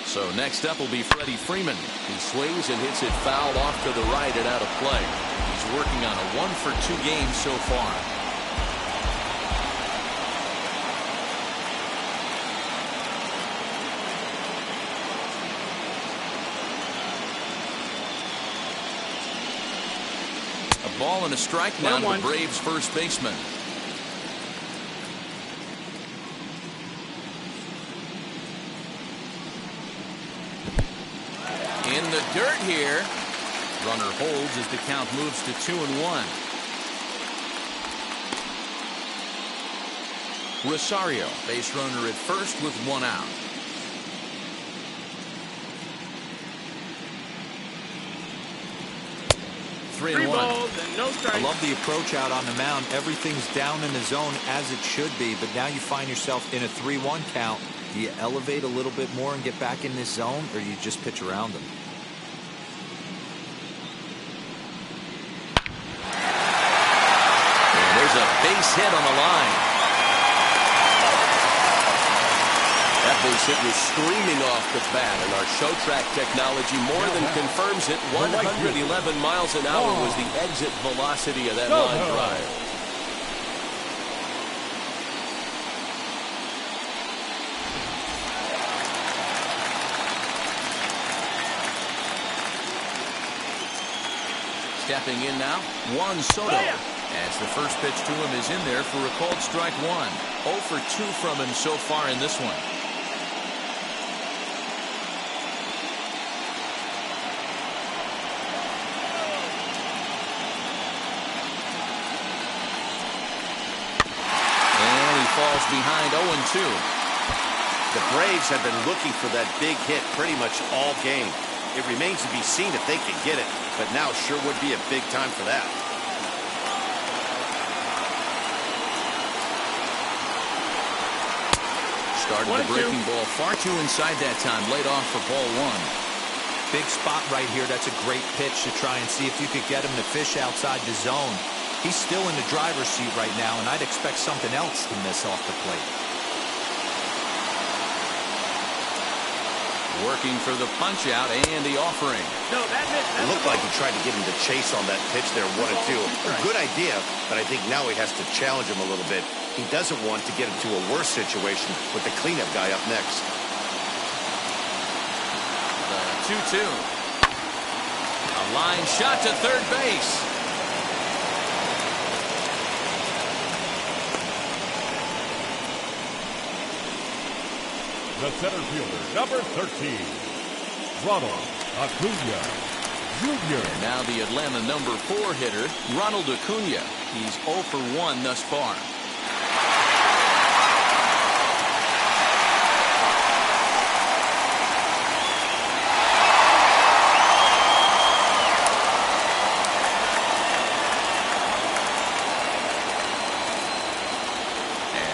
So next up will be Freddie Freeman. He swings and hits it foul off to the right and out of play. He's working on a 1-for-2 game so far. A ball and a strike now to the Braves first baseman. In the dirt here. Runner holds as the count moves to 2-1. Rosario, base runner at first with 1 out. Three balls and no strikes. I love the approach out on the mound. Everything's down in the zone as it should be, but now you find yourself in a 3-1 count. Do you elevate a little bit more and get back in this zone, or you just pitch around them? There's a base hit on the line. That base hit was screaming off the bat, and our show track technology more than confirms it. 111 miles an hour was the exit velocity of that line drive. Stepping in now, Juan Soto. As the first pitch to him is in there for a called strike 1. 0 for 2 from him so far in this one. And he falls behind 0-2. The Braves have been looking for that big hit pretty much all game. It remains to be seen if they can get it, but now sure would be a big time for that. Started the breaking ball far too inside that time. Laid off for ball 1. Big spot right here. That's a great pitch to try and see if you could get him to fish outside the zone. He's still in the driver's seat right now, and I'd expect something else to miss off the plate. Working for the punch out and the offering. No, that missed. It looked like he tried to get him to chase on that pitch there, 1-2. A good idea, but I think now he has to challenge him a little bit. He doesn't want to get into a worse situation with the cleanup guy up next. The 2-2. A line shot to third base. The center fielder, number 13, Ronald Acuna Jr. And now the Atlanta number 4 hitter, Ronald Acuna. He's 0 for 1 thus far.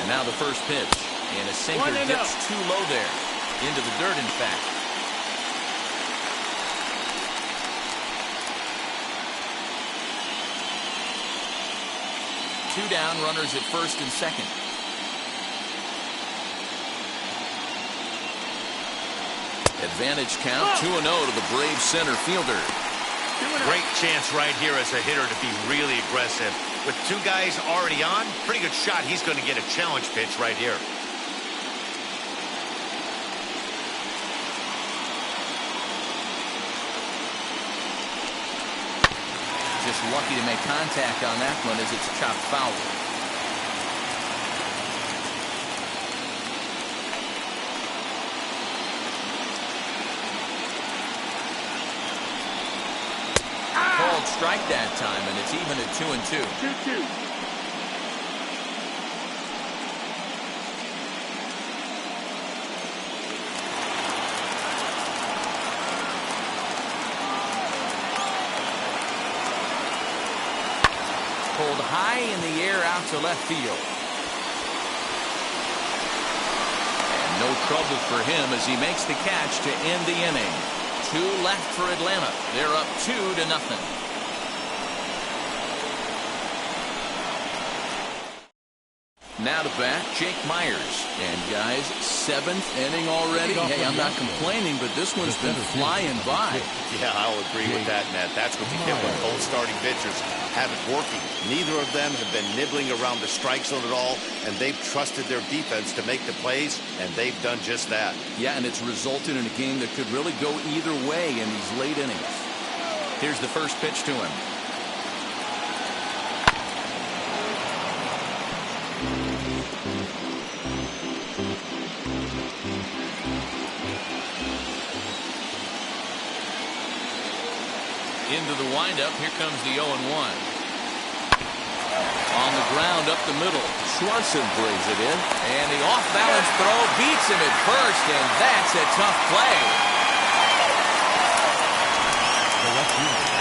Now the first pitch. And a sinker dips too low there. Into the dirt, in fact. Two down, runners at first and second. Advantage count, 2-0 to the Braves center fielder. Great chance right here as a hitter to be really aggressive. With two guys already on, pretty good shot. He's going to get a challenge pitch right here. Just lucky to make contact on that one as it's chopped foul. Called strike that time, and it's even at 2-2. 2-2. Pulled high in the air out to left field. And no trouble for him as he makes the catch to end the inning. Two left for Atlanta. They're up 2-0. Now to bat, Jake Myers. And guys, 7th inning already. Hey, I'm not complaining, but this one's been flying by. Yeah, I'll agree with that, Matt. That's what you get when both starting pitchers have it working. Neither of them have been nibbling around the strike zone at all, and they've trusted their defense to make the plays, and they've done just that. Yeah, and it's resulted in a game that could really go either way in these late innings. Here's the first pitch to him. Into the windup. Here comes the 0-1. On the ground up the middle. Swanson brings it in. And the off-balance throw beats him at first, and that's a tough play.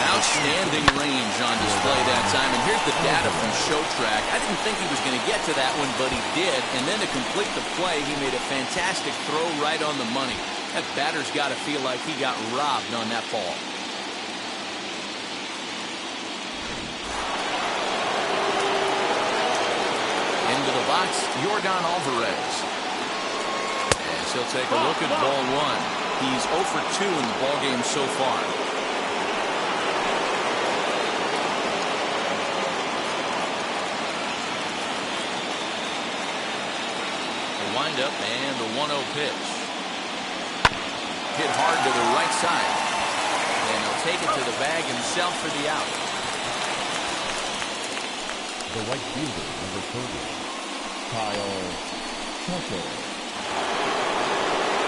Outstanding range on display that time. And here's the data from ShowTrack. I didn't think he was going to get to that one, but he did. And then to complete the play, he made a fantastic throw right on the money. That batter's got to feel like he got robbed on that ball. Into the box, Yordan Alvarez. And he'll take a look at ball one. He's 0 for 2 in the ballgame so far. The windup and the 1-0 pitch. Hit hard to the right side. And he'll take it to the bag himself for the out. The right fielder, number 30, Kyle Tucker.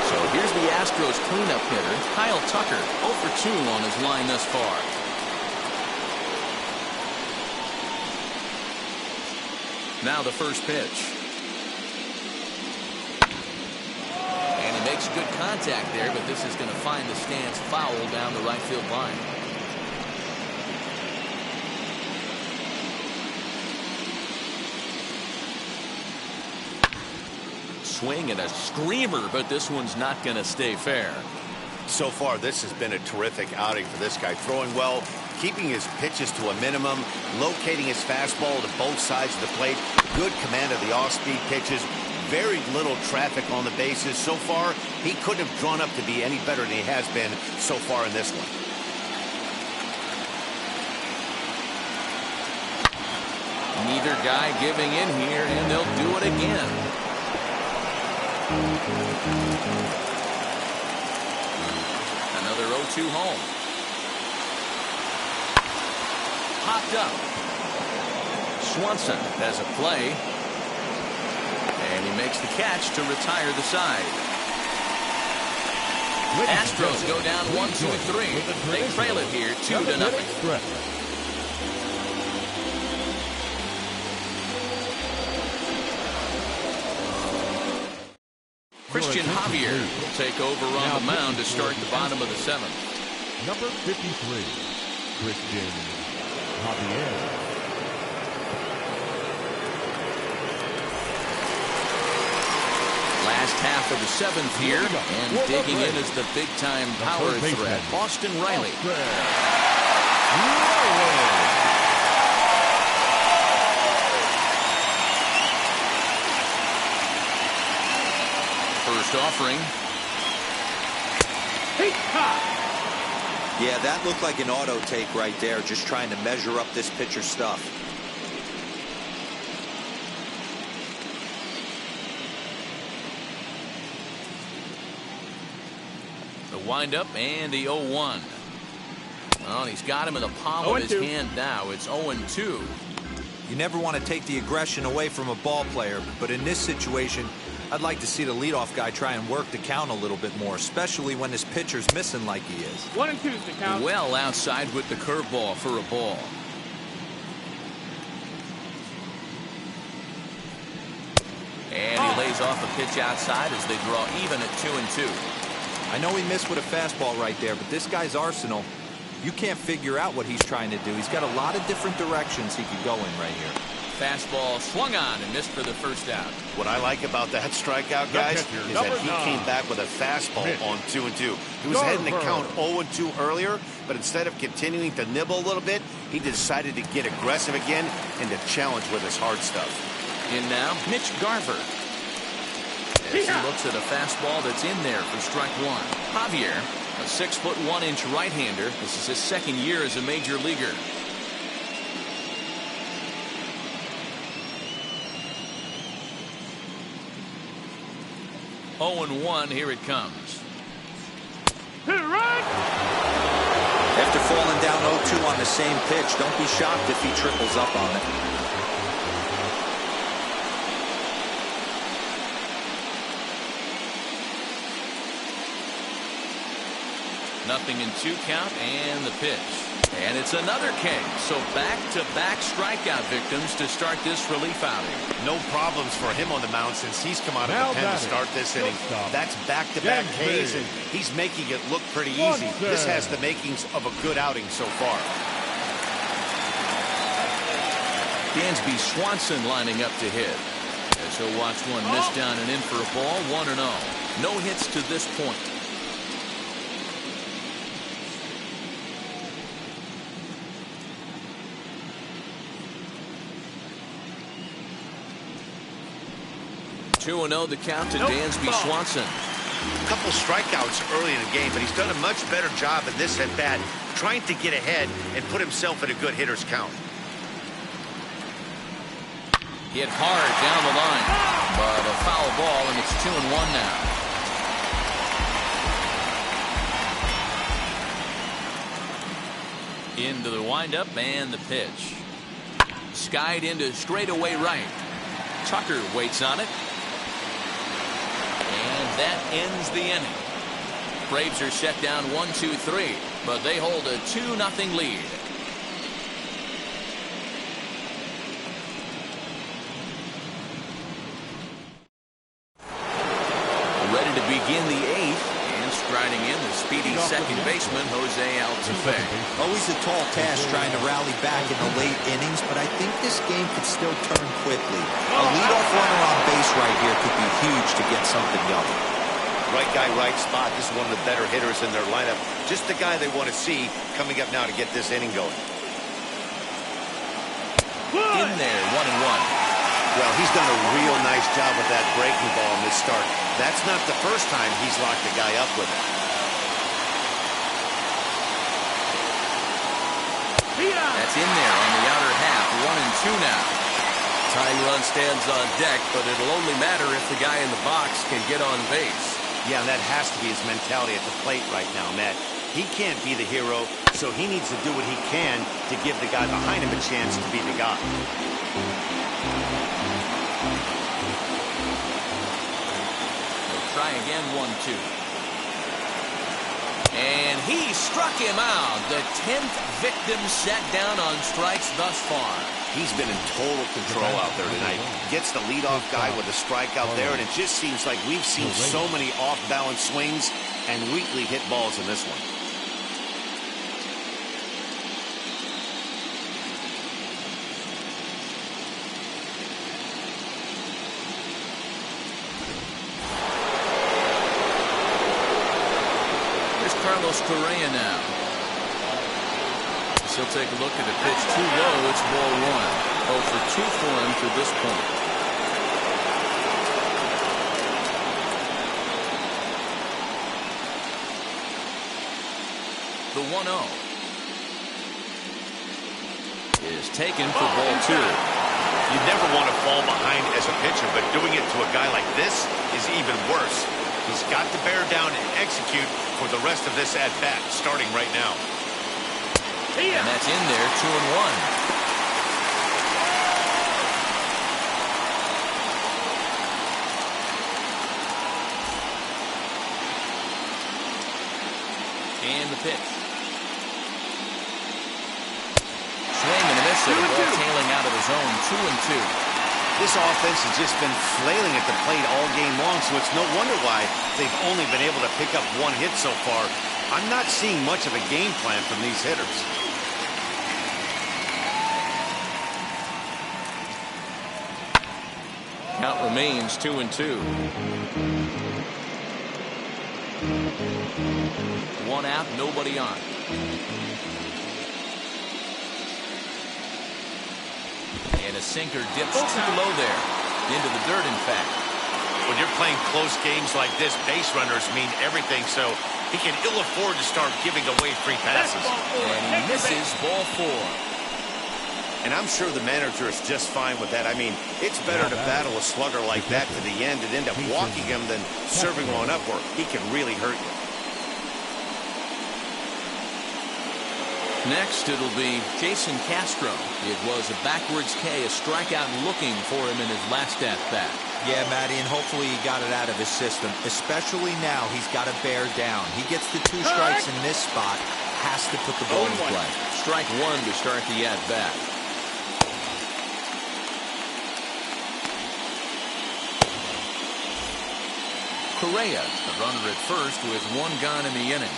So here's the Astros cleanup hitter, Kyle Tucker, 0 for 2 on his line thus far. Now the first pitch. And he makes good contact there, but this is going to find the stands foul down the right field line. Swing and a screamer, but this one's not going to stay fair. So far, this has been a terrific outing for this guy. Throwing well, keeping his pitches to a minimum, locating his fastball to both sides of the plate, good command of the off-speed pitches, very little traffic on the bases. So far, he couldn't have drawn up to be any better than he has been so far in this one. Neither guy giving in here, and they'll do it again. Another 0-2 home. Popped up. Swanson has a play. And he makes the catch to retire the side. Astros go down 1-2-3. They trail it here 2-0. Christian Javier will take over on the mound to start the bottom of the 7th. Number 53, Christian Javier. for the 7th here. And digging in is the big-time power threat, Austin Riley. First offering. Yeah, that looked like an auto take right there, just trying to measure up this pitcher's stuff. The windup and the 0-1. Well, he's got him in the palm of his hand now. It's 0-2. You never want to take the aggression away from a ball player, but in this situation, I'd like to see the leadoff guy try and work the count a little bit more, especially when this pitcher's missing like he is. 1-2 is the count. Well outside with the curveball for a ball. And he lays off a pitch outside as they draw even at 2-2. I know he missed with a fastball right there, but this guy's arsenal, you can't figure out what he's trying to do. He's got a lot of different directions he could go in right here. Fastball swung on and missed for the first out. What I like about that strikeout, guys, is that he came back with a fastball on 2-2. He was heading to count 0-2 earlier, but instead of continuing to nibble a little bit, he decided to get aggressive again and to challenge with his hard stuff. In now, Mitch Garver. As he looks at a fastball that's in there for strike one. Javier, a 6-foot 1-inch right-hander. This is his second year as a major leaguer. Oh and 1, here it comes. After falling down 0-2 on the same pitch, don't be shocked if he triples up on it. Nothing in 2 count and the pitch. And it's another K. So back-to-back strikeout victims to start this relief outing. No problems for him on the mound since he's come out of the pen to start this inning. That's back-to-back Ks, and he's making it look pretty easy. This has the makings of a good outing so far. Dansby Swanson lining up to hit. As he'll watch one miss down and in for a ball, 1-0. No hits to this point. Two 2-0 the count to Dansby Swanson. A couple strikeouts early in the game, but he's done a much better job in this at-bat, trying to get ahead and put himself in a good hitter's count. Hit hard down the line, but a foul ball, and it's 2-1 now. Into the windup and the pitch. Skied into straightaway right. Tucker waits on it. And that ends the inning. Braves are set down 1-2-3, but they hold a 2-0 lead. Ready to begin the 8th, and striding in the speedy second baseman, Jose Altuve. Always a tall task trying to rally back in the late innings, but I think this game could still turn quickly. A leadoff runner on base right here could be huge to get something going. Right guy, right spot. This is one of the better hitters in their lineup. Just the guy they want to see coming up now to get this inning going. In there, 1-1. Well, he's done a real nice job with that breaking ball in this start. That's not the first time he's locked a guy up with it. That's in there on the outer half, 1-2 now. Tying run stands on deck, but it'll only matter if the guy in the box can get on base. Yeah, that has to be his mentality at the plate right now, Matt. He can't be the hero, so he needs to do what he can to give the guy behind him a chance to be the guy. Try again, 1-2. And he struck him out. The 10th victim set down on strikes thus far. He's been in total control out there tonight. Gets the leadoff guy with a strikeout there, and it just seems like we've seen so many off-balance swings and weakly hit balls in this one. Carlos Correa now. So he'll take a look at the pitch too low. It's ball one. 0 for 2 for him to this point. The 1-0 is taken for ball two. You never want to fall behind as a pitcher, but doing it to a guy like this is even worse. He's got to bear down and execute for the rest of this at-bat, starting right now. And that's in there, 2-1. And the pitch. Swing and a miss at a ball tailing out of the zone, 2-2. This offense has just been flailing at the plate all game long, so it's no wonder why they've only been able to pick up one hit so far. I'm not seeing much of a game plan from these hitters. Count remains 2-2. 1 out, nobody on. And a sinker dips too low there. Into the dirt, in fact. When you're playing close games like this, base runners mean everything, so he can ill afford to start giving away free passes. And he misses ball 4. And I'm sure the manager is just fine with that. I mean, it's better to battle a slugger like that to the end and end up walking him than serving one up where he can really hurt you. Next, it'll be Jason Castro. It was a backwards K, a strikeout looking for him in his last at-bat. Yeah, Matty, and hopefully he got it out of his system. Especially now, he's got to bear down. He gets the 2 strikes in this spot, has to put the ball in play. Strike 1 to start the at-bat. Correa, the runner at first with 1 gone in the inning.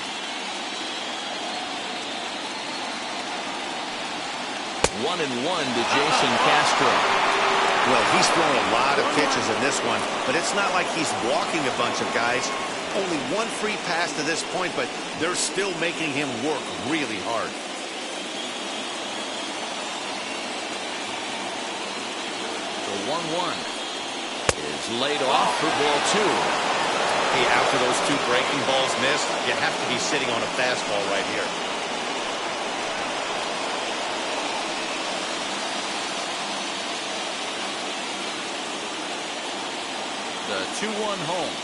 1-1 to Jason Castro. Well, he's thrown a lot of pitches in this one, but it's not like he's walking a bunch of guys. Only 1 free pass to this point, but they're still making him work really hard. The 1-1 is laid off for ball 2. Hey, after those 2 breaking balls missed, you have to be sitting on a fastball right here. The 2-1 home.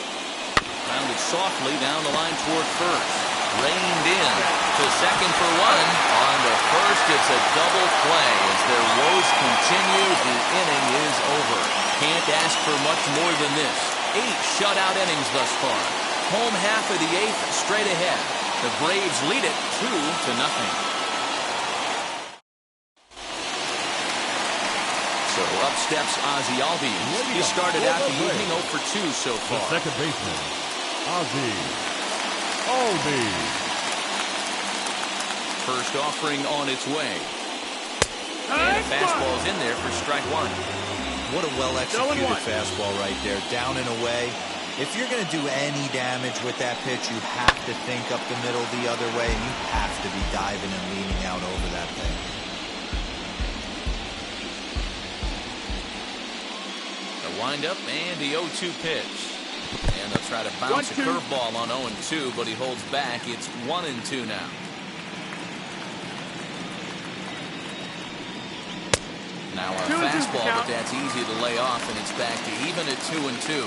Rounded softly down the line toward first. Reined in to second for 1. On to first, it's a double play. As their woes continue, the inning is over. Can't ask for much more than this. 8 shutout innings thus far. Home half of the 8th straight ahead. The Braves lead it 2-0. So up steps Ozzy Albies. He started out the evening 0 for 2 so far. The second baseman, Ozzy Albies. First offering on its way. And the fastball's in there for strike 1. What a well-executed fastball right there, down and away. If you're going to do any damage with that pitch, you have to think up the middle the other way, and you have to be diving and leaning out over that thing. The windup and the 0-2 pitch. And they'll try to bounce a curveball on 0-2, but he holds back. It's 1-2 now. Now a fastball, but that's easy to lay off, and it's back to even at 2-2.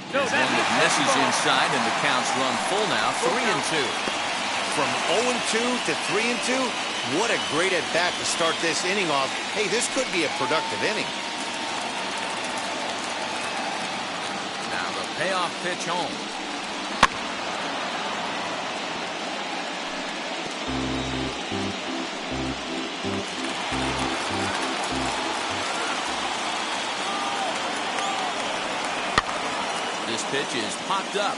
There's one that misses inside, and the count's run full now, 3-2. From 0-2 to 3-2, what a great at-bat to start this inning off. Hey, this could be a productive inning. Now the payoff pitch home. This pitch is popped up.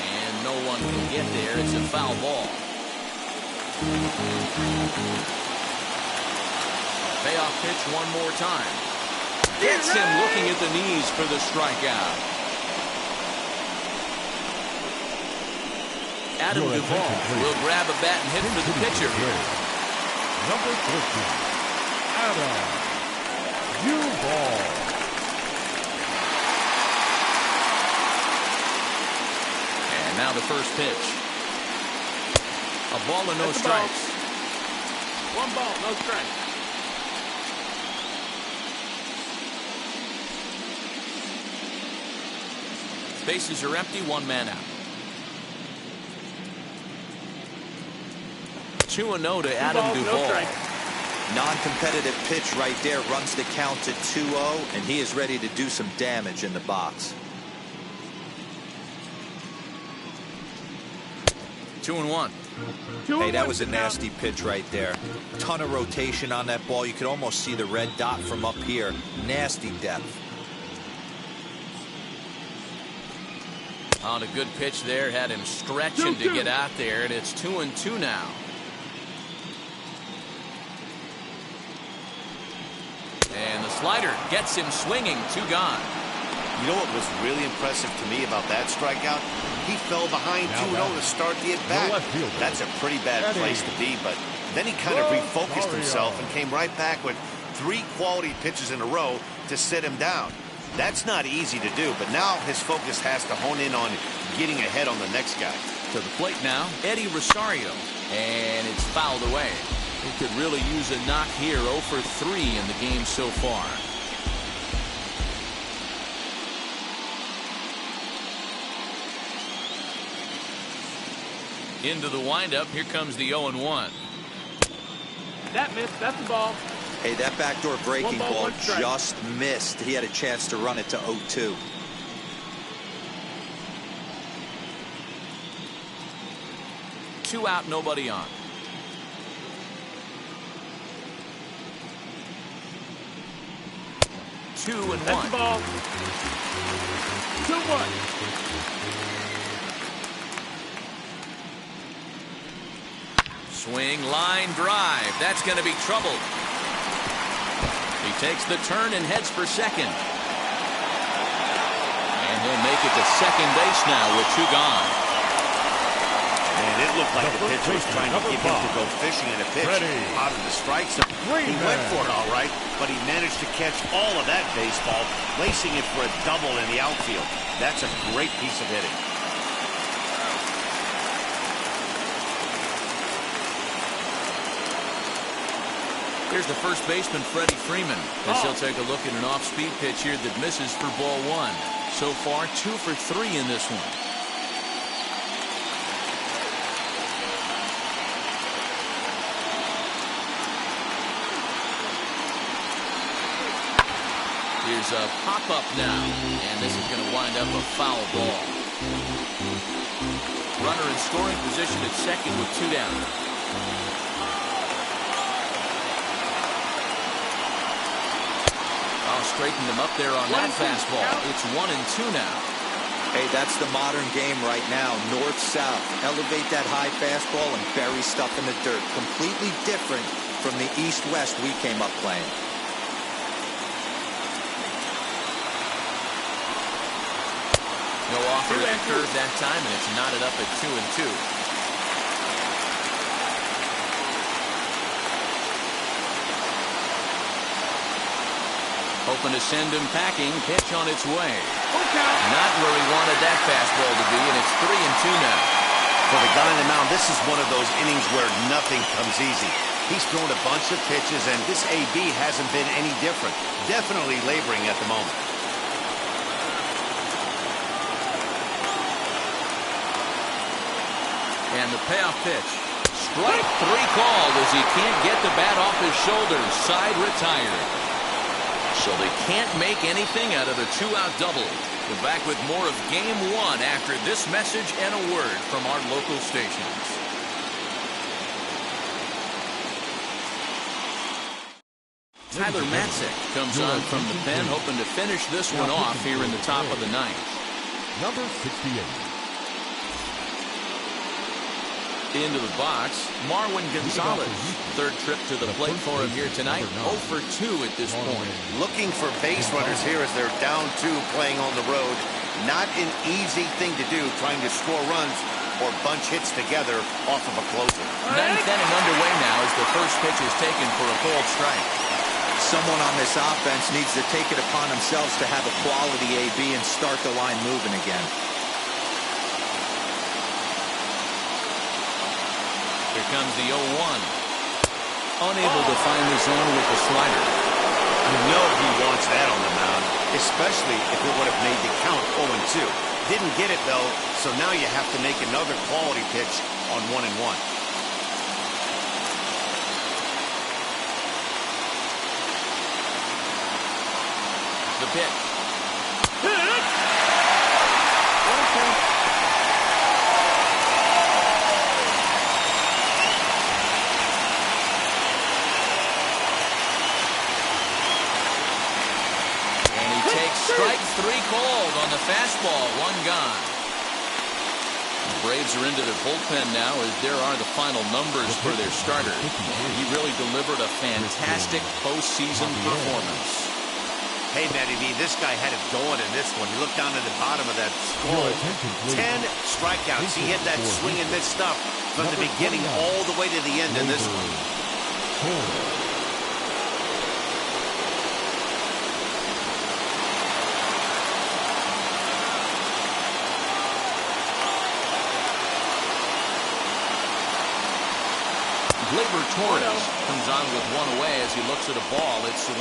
And no one can get there. It's a foul ball. Payoff pitch one more time. Gets him looking at the knees for the strikeout. Adam Duvall will grab a bat and hit for the pitcher. Number 13, Adam Duvall. And now the first pitch. A ball and no strikes. One ball, no strikes. Bases are empty, one man out. 2-0 to Adam Duvall. Non-competitive pitch right there, runs the count to 2-0, and he is ready to do some damage in the box. 2-1. Hey, that was a nasty pitch right there. Ton of rotation on that ball. You could almost see the red dot from up here. Nasty depth. On a good pitch there, had him stretching to get out there, and it's 2-2 now. And the slider gets him swinging, 2 gone. You know what was really impressive to me about that strikeout? He fell behind 2-0 to start the at-bat. That's a pretty bad place to be, but then he kind of refocused himself and came right back with 3 quality pitches in a row to sit him down. That's not easy to do, but now his focus has to hone in on getting ahead on the next guy. To the plate now, Eddie Rosario, and it's fouled away. He could really use a knock here, 0 for 3 in the game so far. Into the windup, here comes the 0-1. That missed, that's the ball. Hey, that backdoor breaking ball strike. just missed. He had a chance to run it to 0-2. Two out, nobody on. Two and That's one. the ball. 2-1. Swing, line drive. That's going to be trouble. He takes the turn and heads for second. And he'll make it to second base now with 2 gone. And it looked like the pitcher was trying to get him to go fishing in a pitch out of the strike zone. He went for it all right, but he managed to catch all of that baseball, placing it for a double in the outfield. That's a great piece of hitting. Here's the first baseman, Freddie Freeman, as he'll take a look at an off-speed pitch here that misses for ball 1. So far, 2 for 3 in this one. Here's a pop-up now, and this is going to wind up a foul ball. Runner in scoring position at second with 2 down. Straightened him up there on that fastball. It's 1-2 now. Hey, that's the modern game right now. North-south. Elevate that high fastball and bury stuff in the dirt. Completely different from the east-west we came up playing. No offer to the curve that time, and it's knotted up at 2-2. Hoping to send him packing. Pitch on its way. Not where he wanted that fastball to be, and it's 3-2 now. For the guy on the mound, this is one of those innings where nothing comes easy. He's thrown a bunch of pitches, and this AB hasn't been any different. Definitely laboring at the moment. And the payoff pitch. Strike 3 called as he can't get the bat off his shoulders. Side retired. So they can't make anything out of the 2-out double. We're back with more of Game 1 after this message and a word from our local stations. Tyler Matzek comes on from the pen, hoping to finish this one off here in the top of the 9th. Number 68. Into the box, Marwin Gonzalez. Third trip to the plate for him here tonight. 0 for 2 at this point. Looking for base runners here as they're down 2 playing on the road. Not an easy thing to do, trying to score runs or bunch hits together off of a closer. Ninth inning underway now as the first pitch is taken for a called strike. Someone on this offense needs to take it upon themselves to have a quality AB and start the line moving again. Here comes the 0-1. Unable to find the zone with the slider. You know he wants that on the mound, especially if it would have made the count 0-2. Didn't get it, though, so now you have to make another quality pitch on 1-1. The pitch. Strike three called on the fastball. One gone. The Braves are into their bullpen now as there are the final numbers for their starter. He really delivered a fantastic postseason performance. Hey, Matty V, this guy had it going in this one. You look down at the bottom of that skull. 10 strikeouts. He hit that swing and miss stuff from the beginning all the way to the end in this one. Gleyber Torres comes on with one away as he looks at a ball. It's 1-0.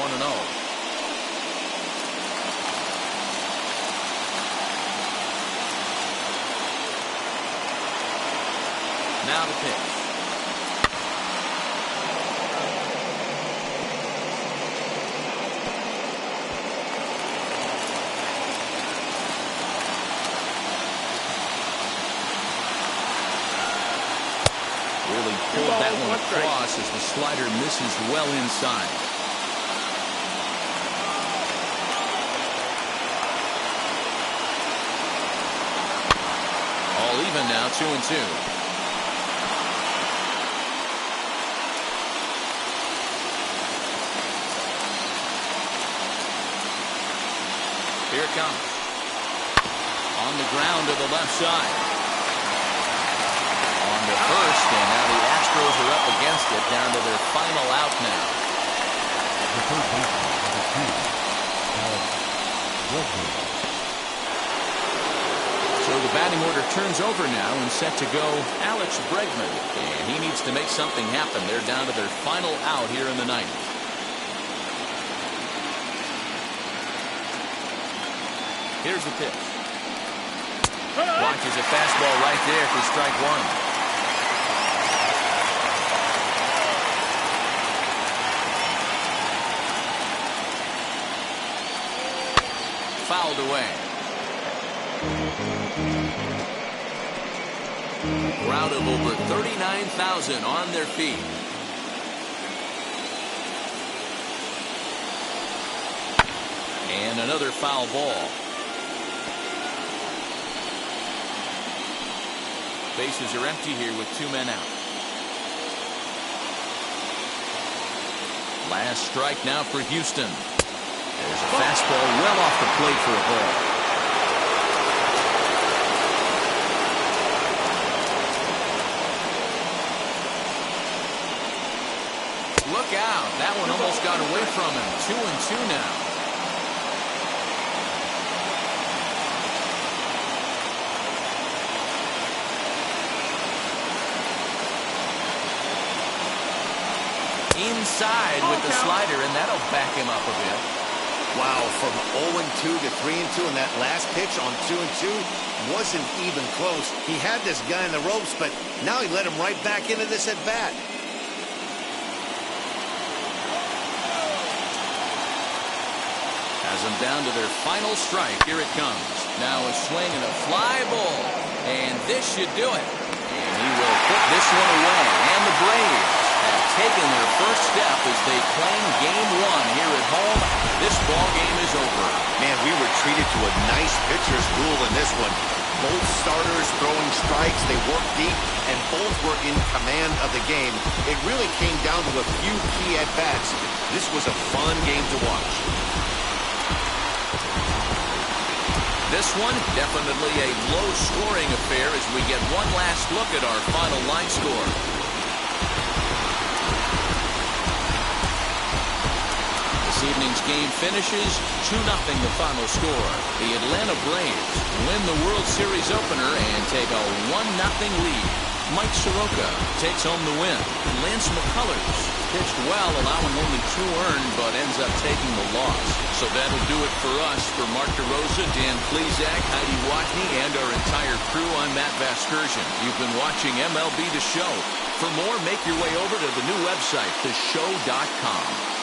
Now the pitch. Really pulled that one across as the slider misses well inside. All even now, 2-2. Here it comes. On the ground to the left side. On the first, and now the Astros are up against it, down to their final out now. So the batting order turns over now and set to go Alex Bregman. And he needs to make something happen. They're down to their final out here in the ninth. Here's the pitch. Watches a fastball right there for strike one. Fouled away. Crowd of over 39,000 on their feet. And another foul ball. Bases are empty here with two men out. Last strike now for Houston. There's a fastball well off the plate for a ball. Look out. That one almost got away from him. 2-2 now. Inside with the slider, and that'll back him up a bit. Wow, from 0-2 to 3-2, and that last pitch on 2-2 wasn't even close. He had this guy in the ropes, but now he let him right back into this at-bat. Has them down to their final strike. Here it comes. Now a swing and a fly ball, and this should do it. And he will put this one away, and the Braves have taken their first step as they claim game one here at home. This ball game is over. Man, we were treated to a nice pitcher's duel in this one. Both starters throwing strikes, they worked deep, and both were in command of the game. It really came down to a few key at-bats. This was a fun game to watch. This one, definitely a low-scoring affair as we get one last look at our final line score. This evening's game finishes 2-0 the final score. The Atlanta Braves win the World Series opener and take a 1-0 lead. Mike Soroka takes home the win. Lance McCullers pitched well, allowing only 2 earned, but ends up taking the loss. So that'll do it for us. For Mark DeRosa, Dan Plesac, Heidi Watney, and our entire crew, I'm Matt Vasgersian. You've been watching MLB The Show. For more, make your way over to the new website, theshow.com.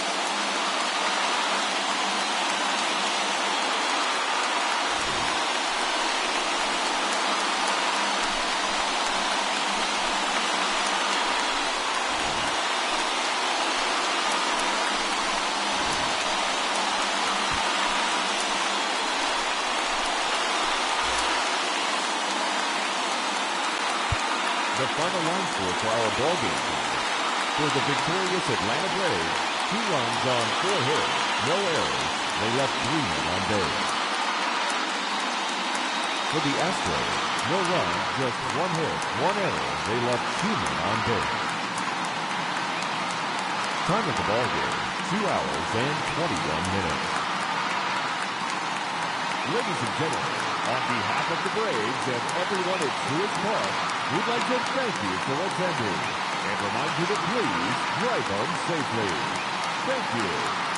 The final line score for our ball game for the victorious Atlanta Braves, 2 runs on 4 hits, no errors. They left 3 men on base. For the Astros, no runs, just 1 hit, 1 error. They left 2 men on base. Time of the ball game, 2 hours and 21 minutes. Ladies and gentlemen, on behalf of the Braves and everyone at Truist Park, we'd like to thank you for attending and remind you to please drive home safely. Thank you.